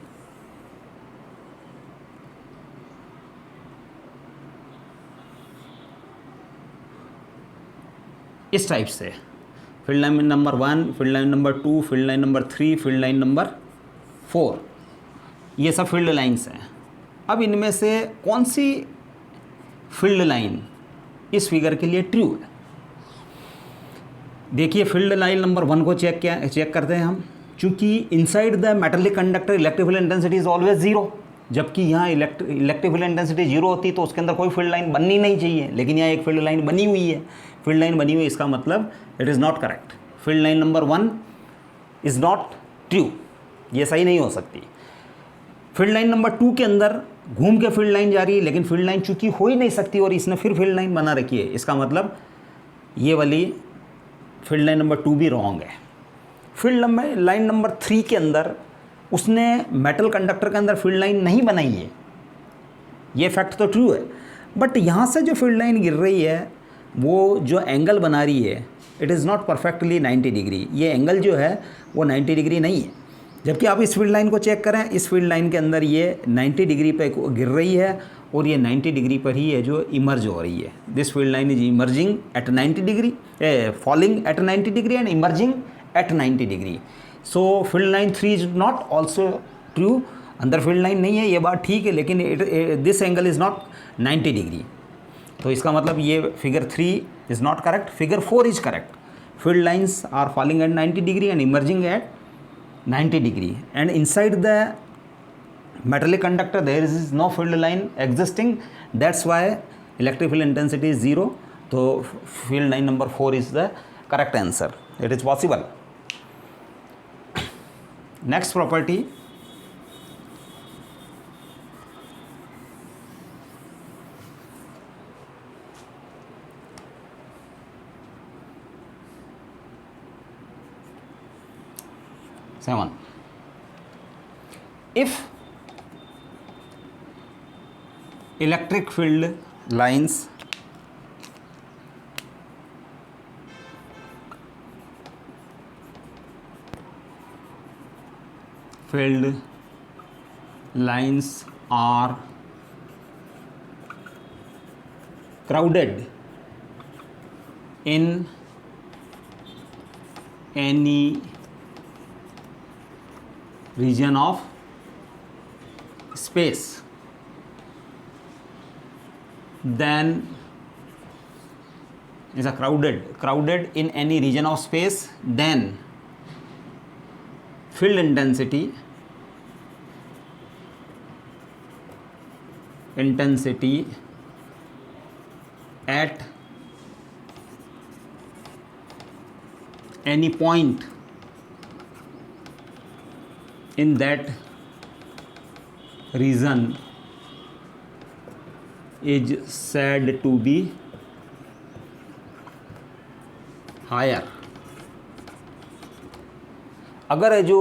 इस टाइप से. Field line number 1, field line number 2, field line number 3, field line number 4, ये सब फील्ड लाइंस हैं. अब इनमें से कौन सी फील्ड लाइन इस फिगर के लिए ट्रू है? देखिए फील्ड लाइन नंबर 1 को चेक करते हैं हम. चूँकि inside the metallic conductor electric field intensity is always 0, जबकि यहाँ इलेक्ट्रिक फील्ड इंटेंसिटी 0 होती तो उसके अंदर कोई फील्ड लाइन बननी नहीं चाहिए, लेकिन यहाँ एक फील्ड लाइन बनी हुई है. फील्ड लाइन बनी हुई, इसका मतलब it is not correct. Field line number 1 is not true, ये सही नहीं हो सकती। फील्ड लाइन नंबर 2 के अंदर घूम के फील्ड लाइन जा रही है, लेकिन फील्ड लाइन चूंकि हो ही नहीं सकती और इसने फिर फील्ड लाइन बना रखी है, इसका मतलब ये वाली फील्ड लाइन नंबर 2 भी रॉन्ग है। फील्ड लाइन नंबर 3 के अंदर उसने मेटल कंडक्टर के अंदर फील्ड लाइन नहीं बनाई है, ये फैक्ट तो ट्रू है, बट यहाँ से जो फील्ड लाइन गिर रही है वो जो एंगल बना रही है it is not perfectly 90 degree, ये एंगल जो है वो 90 डिग्री नहीं है। जबकि आप इस फील्ड लाइन को चेक करें, इस फील्ड लाइन के अंदर ये 90 डिग्री पे गिर रही है और ये 90 डिग्री पर ही है जो इमर्ज हो रही है। This field line is emerging at 90 degree, falling at 90 degree and emerging at 90 degree. So field line 3 is not also true, अंदर फील्ड लाइन नहीं है, ये बात ठीक है, लेकिन this angle is not 90 degree. तो इसका मतलब ये figure 3 is not correct, figure 4 is correct. Field lines are falling at 90 degree and emerging at 90 degree, and inside the metallic conductor there is no field line existing, that's why electric field intensity is 0. So field line number 4 is the correct answer, it is possible. Next property, Seven. If electric field lines are crowded in any region of space, then is a crowded in any region of space, then field intensity at any point in that region is said to be higher. अगर है जो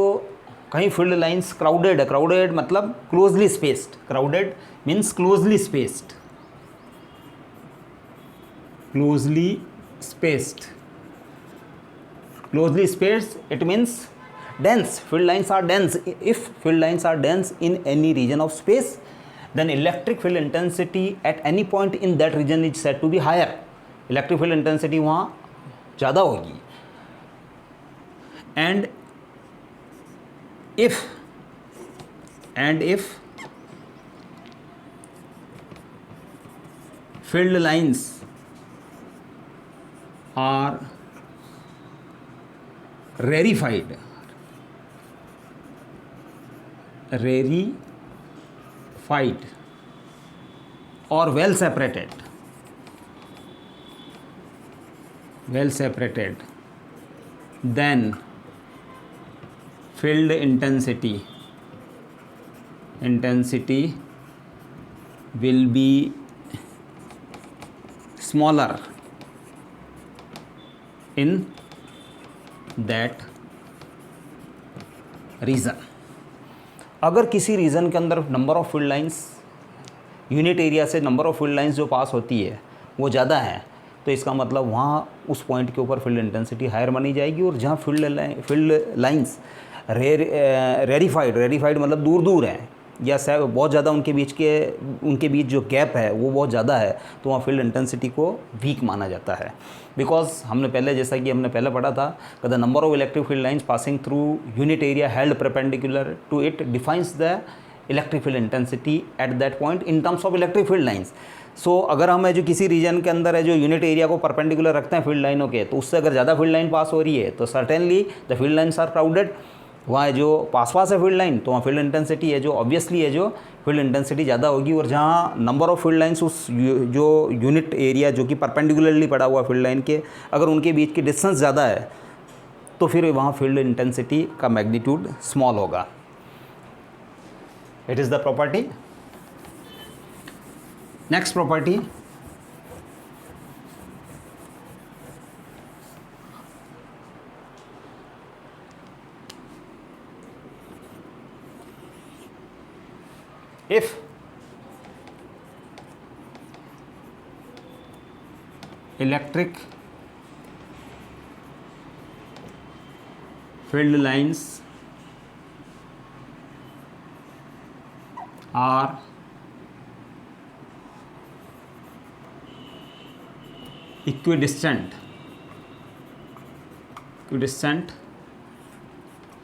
कहीं field lines crowded है, crowded मतलब closely spaced, crowded means closely spaced, it means dense. Field lines are dense. If field lines are dense in any region of space, then electric field intensity at any point in that region is said to be higher. Electric field intensity वहाँ ज़्यादा होगी. And if field lines are rarefied or well separated, then field intensity will be smaller in that region. अगर किसी reason के अंदर number of field lines unit area से number of field lines जो पास होती है वो ज़्यादा है, तो इसका मतलब वहाँ उस पॉइंट के ऊपर फील्ड इंटेंसिटी हायर मानी जाएगी। और जहाँ फील्ड लाइंस रेरिफाइड मतलब दूर दूर हैं या बहुत ज़्यादा उनके बीच जो गैप है वो बहुत ज़्यादा है, तो वहाँ फील्ड इंटेंसिटी को वीक माना जाता है। बिकॉज हमने पहले पढ़ा था कि the number of electric field lines passing through unit area held perpendicular to it defines the electric field intensity at that point in terms of electric field lines. So अगर हम जो किसी रीजन के अंदर है जो यूनिट एरिया को perpendicular रखते हैं फील्ड लाइनों के, तो उससे अगर ज़्यादा फील्ड लाइन पास हो रही है तो certainly the field lines are crowded. वहाँ जो पास है फील्ड लाइन तो वहाँ फील्ड इंटेंसिटी है जो ऑब्वियसली है जो फील्ड इंटेंसिटी ज़्यादा होगी। और जहाँ नंबर ऑफ फील्ड लाइन्स उस जो यूनिट एरिया जो कि परपेंडिकुलरली पड़ा हुआ फील्ड लाइन के, अगर उनके बीच की डिस्टेंस ज़्यादा है तो फिर वहाँ फील्ड इंटेंसिटी का मैग्नीट्यूड स्मॉल होगा. It is the property. Next property, if electric field lines are equidistant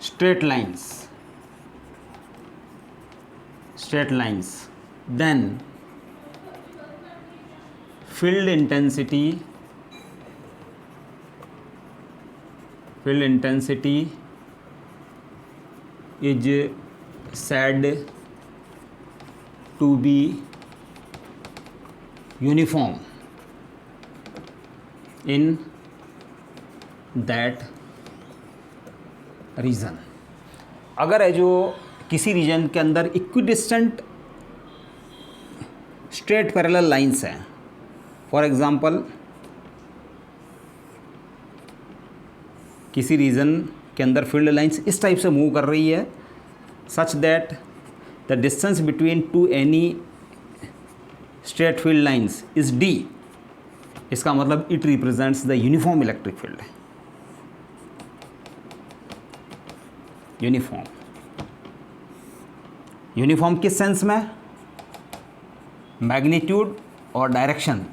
straight lines, then field intensity is said to be uniform in that region. अगर है जो किसी रीजन के अंदर इक्विडिस्टेंट स्ट्रेट पैरेलल लाइंस हैं, for example किसी reason के अंदर फील्ड लाइंस इस टाइप से मूव कर रही है, such that the distance between two any straight field lines is D. इसका मतलब it represents the uniform electric field. Uniform किस सेंस में? मैग्नीट्यूड और डायरेक्शन,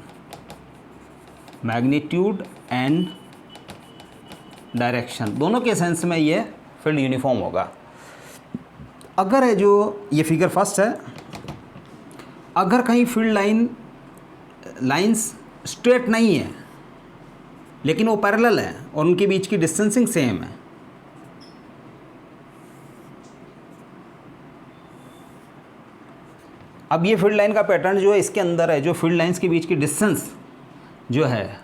मैग्नीट्यूड एंड डायरेक्शन दोनों के सेंस में ये फील्ड यूनिफॉर्म होगा. अगर है जो ये फिगर फर्स्ट है, अगर कहीं फील्ड लाइंस स्ट्रेट नहीं है लेकिन वो पैरेलल है और उनके बीच की डिस्टेंसिंग सेम है, अब ये फील्ड लाइन का पैटर्न जो है इसके अंदर है जो फील्ड लाइंस के बीच की डिस्टेंस जो है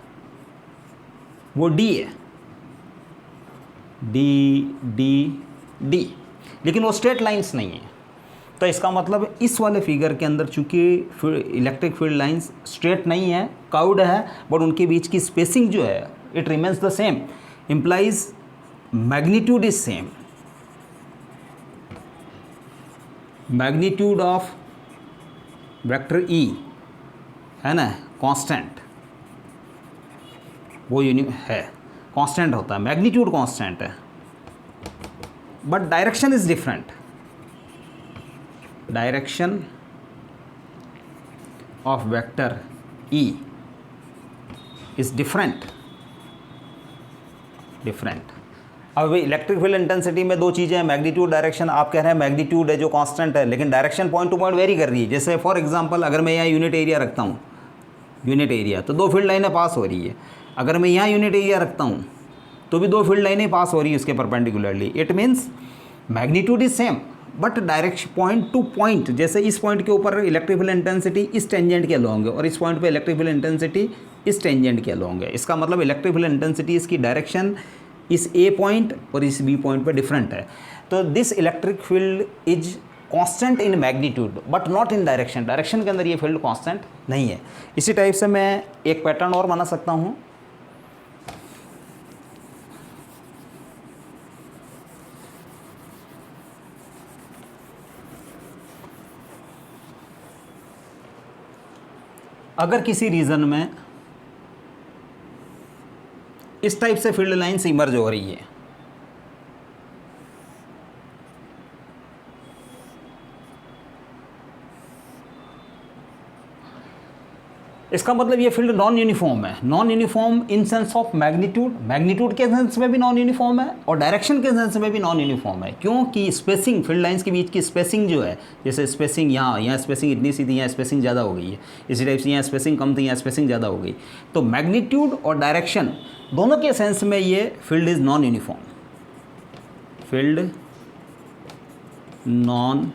वो डी है, डी, लेकिन वो स्ट्रेट लाइंस नहीं है. तो इसका मतलब इस वाले फिगर के अंदर चूंकि इलेक्ट्रिक फील्ड लाइंस स्ट्रेट नहीं है, कर्व्ड है, बट उनके बीच की स्पेसिंग जो है it remains the same, implies magnitude is same. Magnitude of vector E है ना कांस्टेंट, वो है कांस्टेंट होता है, मैग्नीट्यूड कांस्टेंट है, but direction is different. Direction of vector E is different. अब इलेक्ट्रिक फील्ड इंटेंसिटी में दो चीज़ें हैं, मैग्नीट्यूड, डायरेक्शन. आप कह रहे हैं मैग्नीट्यूड है जो कांस्टेंट है, लेकिन direction point to point very कर रही है. जैसे फॉर एग्जांपल अगर मैं यहाँ यूनिट एरिया रखता हूँ, यूनिट एरिया, तो दो फील्ड लाइनें पास हो रही है. अगर मैं यहाँ यूनिट एरिया रखता हूँ तो भी दो फील्ड लाइनें पास हो रही है उसके perpendicularly. It means magnitude is same but direction point to point, जैसे इस पॉइंट के ऊपर इलेक्ट्रिक फील्ड इंटेंसिटी इस टेंजेंट के अलोंग है और इस पॉइंट पे इलेक्ट्रिक फील्ड इंटेंसिटी इस टेंजेंट के अलोंग है. इसका मतलब इलेक्ट्रिक फील्ड इंटेंसिटी इसकी डायरेक्शन इस ए पॉइंट और इस बी पॉइंट पे डिफरेंट है. तो this electric field is constant in magnitude but not in direction. Direction के अंदर ये फील्ड कांस्टेंट नहीं है. इसी टाइप से मैं एक पैटर्न और बना सकता हूँ. अगर किसी रीजन में इस टाइप से फील्ड लाइंस इमर्ज हो रही है, इसका मतलब ये फील्ड नॉन यूनिफॉर्म है. Non uniform in sense of magnitude, magnitude के सेंस में भी नॉन यूनिफॉर्म है और डायरेक्शन के सेंस में भी नॉन यूनिफॉर्म है. क्योंकि स्पेसिंग, फील्ड लाइंस के बीच की स्पेसिंग जो है, जैसे स्पेसिंग यहाँ स्पेसिंग इतनी सी थी, यहाँ स्पेसिंग ज़्यादा हो गई है. इसी टाइप से यहाँ स्पेसिंग कम थी, यहाँ स्पेसिंग ज़्यादा हो गई. तो मैग्नीट्यूड और डायरेक्शन दोनों के सेंस में ये field is non uniform. Field non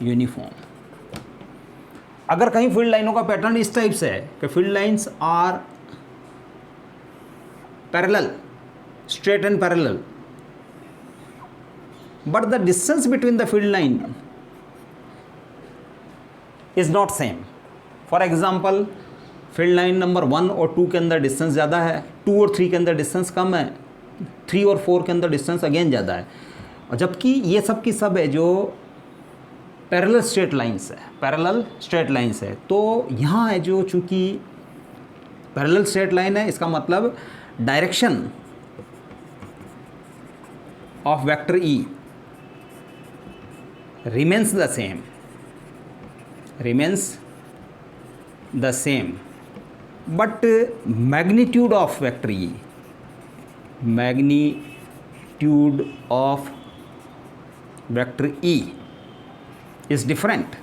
uniform. अगर कहीं फील्ड लाइनों का पैटर्न इस टाइप से है कि field lines are parallel straight and parallel, but the distance between the field line is not same. For example, field line number 1 और 2 के अंदर डिस्टेंस ज़्यादा है, 2 और 3 के अंदर डिस्टेंस कम है, 3 और 4 के अंदर डिस्टेंस अगेन ज़्यादा है। और जबकि ये सब की सब है जो पैरेलल स्ट्रेट लाइंस है, पैरेलल स्ट्रेट लाइंस है। तो यहाँ है जो चूँकि पैरेलल स्ट्रेट लाइन है, इसका मतलब direction of vector E remains the same, but magnitude of vector E, magnitude of vector E is different।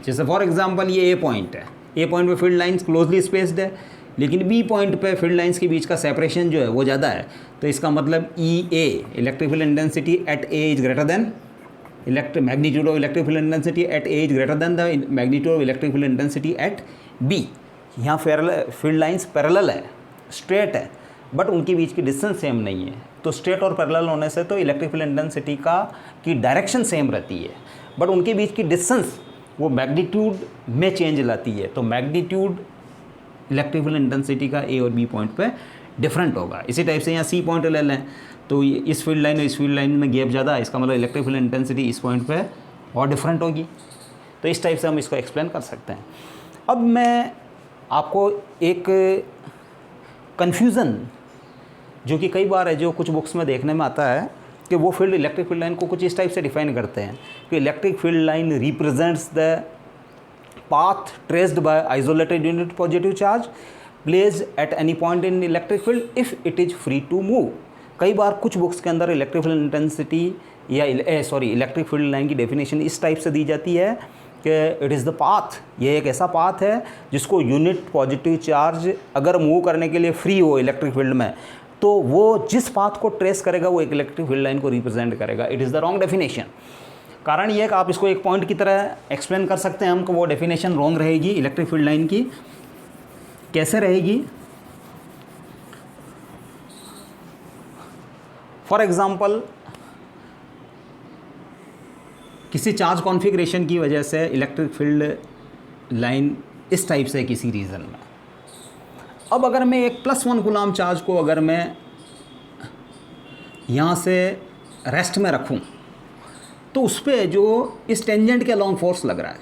जैसे फॉर एग्जांपल ये ए पॉइंट है, ए पॉइंट पे फील्ड लाइंस क्लोजली स्पेस्ड है, लेकिन बी पॉइंट पे फील्ड लाइंस के बीच का सेपरेशन जो है वो ज़्यादा है। तो इसका मतलब E A electric field intensity at A is greater than magnitude of electric field intensity at A is greater than the magnitude of electric field intensity at B. यहाँ फील्ड लाइंस पैरेलल है, straight है, but उनके बीच की distance same नहीं है। तो straight और पैरेलल होने से तो इलेक्ट्रिक फील्ड इंटेंसिटी की डायरेक्शन सेम रहती है, बट उनके बीच की डिस्टेंस वो मैग्नीट्यूड में चेंज लाती है। तो मैग्नीट्यूड इलेक्ट्रिक फील्ड इंटेंसिटी का ए और बी पॉइंट पे डिफरेंट होगा। इसी टाइप से यहाँ सी पॉइंट ले लें तो इस फील्ड लाइन और इस फील्ड लाइन में गैप ज़्यादा है, इसका मतलब इलेक्ट्रिक फील्ड इंटेंसिटी इस पॉइंट पे और डिफरेंट होगी। तो इस टाइप से हम इसको एक्सप्लेन कर सकते हैं। अब मैं आपको एक कन्फ्यूज़न जो कि कई बार है जो कुछ बुक्स में देखने में आता है कि वो फील्ड इलेक्ट्रिक फील्ड लाइन को कुछ इस टाइप से डिफाइन करते हैं कि electric field line represents the path traced by isolated unit positive charge placed at any point in electric field if it is free to move। कई बार कुछ books के अंदर इलेक्ट्रिक फील्ड इंटेंसिटी या electric field line की definition इस type से दी जाती है कि इट इज़ द पाथ, ये एक ऐसा पाथ है जिसको यूनिट पॉजिटिव चार्ज अगर मूव करने के लिए फ्री हो इलेक्ट्रिक फील्ड में तो वो जिस पाथ को ट्रेस करेगा वो एक इलेक्ट्रिक फील्ड लाइन को रिप्रेजेंट करेगा। It is the wrong definition. कारण ये है कि आप इसको एक पॉइंट की तरह एक्सप्लेन कर सकते हैं हम कि वो डेफिनेशन रॉन्ग रहेगी इलेक्ट्रिक फील्ड लाइन की। कैसे रहेगी? फॉर एग्जांपल किसी चार्ज कॉन्फ़िगरेशन की वजह से इलेक्ट्रिक फील्ड लाइन इस टाइप से किसी रीज़न में, अब अगर मैं एक +1 कूलम चार्ज को अगर मैं यहाँ से रेस्ट में रखूँ तो उस पर जो इस टेंजेंट के अलॉन्ग फोर्स लग रहा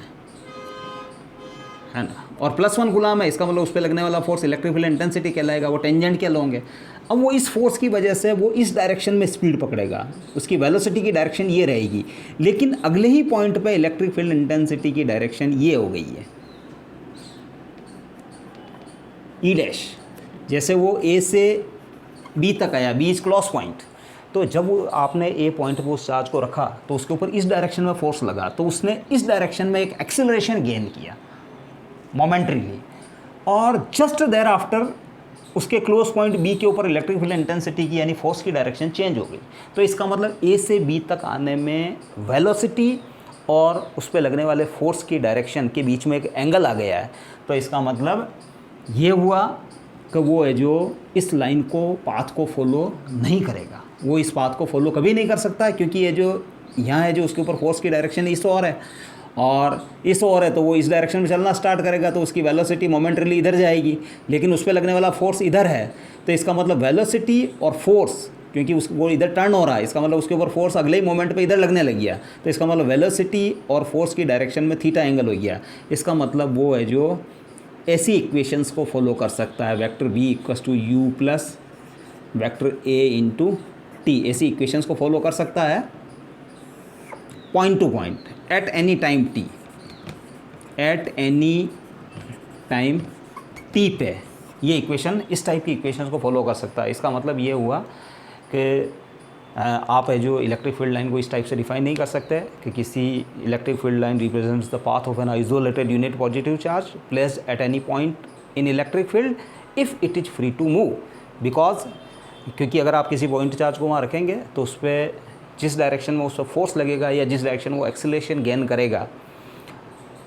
है ना, और +1 कूलम है, इसका मतलब उस पर लगने वाला फोर्स इलेक्ट्रिक फील्ड इंटेंसिटी कहलाएगा, वो टेंजेंट के अलॉन्ग है। अब वो इस फोर्स की वजह से वो इस डायरेक्शन में स्पीड पकड़ेगा, उसकी वेलोसिटी की डायरेक्शन ये रहेगी, लेकिन अगले ही पॉइंट पे इलेक्ट्रिक फील्ड इंटेंसिटी की डायरेक्शन ये हो गई है ई डैश। जैसे वो ए से बी तक आया, बी इज क्लोज पॉइंट, तो जब आपने ए पॉइंट पर उस चार्ज को रखा तो उसके ऊपर इस डायरेक्शन में फोर्स लगा, तो उसने इस डायरेक्शन में एक एक्सेलरेशन गेन किया मोमेंटरीली, और जस्ट देयर आफ्टर उसके क्लोज पॉइंट बी के ऊपर इलेक्ट्रिक फील्ड इंटेंसिटी की यानी फोर्स की डायरेक्शन चेंज हो गई। तो इसका मतलब ए से बी तक आने में वेलोसिटी और उस पर लगने वाले फोर्स की डायरेक्शन के बीच में एक एंगल आ गया है। तो इसका मतलब ये हुआ कि वो है जो इस लाइन को पाथ को फॉलो नहीं करेगा, वो इस पाथ को फॉलो कभी नहीं कर सकता, क्योंकि ये जो यहाँ है जो उसके ऊपर फोर्स की डायरेक्शन इस और है और इस और है, तो वो इस डायरेक्शन में चलना स्टार्ट करेगा तो उसकी वेलोसिटी मोमेंटरीली इधर जाएगी, लेकिन उस पर लगने वाला फोर्स इधर है। तो इसका मतलब वेलोसिटी और फोर्स, क्योंकि वो इधर टर्न हो रहा है, इसका मतलब उसके ऊपर फोर्स अगले ही मोमेंट पे इधर लगने लग गया, तो इसका मतलब वेलोसिटी और फोर्स की डायरेक्शन में थीटा एंगल हो गया। इसका मतलब वो है जो ऐसी इक्वेशंस को फॉलो कर सकता है, vector v equals to u plus vector a into t, ऐसी इक्वेशंस को फॉलो कर सकता है point to point at any time t, at any time t पे ये इक्वेशन, इस टाइप की इक्वेशंस को फॉलो कर सकता है। इसका मतलब ये हुआ कि आप है जो इलेक्ट्रिक फील्ड लाइन को इस टाइप से डिफाइन नहीं कर सकते कि किसी electric field line represents the path of an isolated unit positive charge placed at any point in electric field if it is free to move, because क्योंकि अगर आप किसी पॉइंट चार्ज को वहाँ रखेंगे तो उस पर जिस डायरेक्शन में उस पर फोर्स लगेगा या जिस डायरेक्शन वो एक्सेलरेशन गेन करेगा,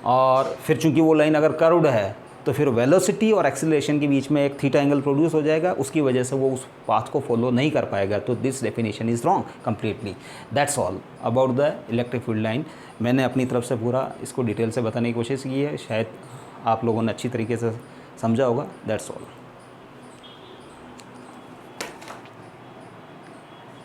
और फिर चूंकि वो लाइन अगर कर्व्ड है तो फिर वेलोसिटी और एक्सीलरेशन के बीच में एक थीटा एंगल प्रोड्यूस हो जाएगा, उसकी वजह से वो उस पाथ को फॉलो नहीं कर पाएगा। तो this definition is wrong completely. That's all about the electric field line. मैंने अपनी तरफ से पूरा इसको डिटेल से बताने की कोशिश की है, शायद आप लोगों ने अच्छी तरीके से समझा होगा। That's all.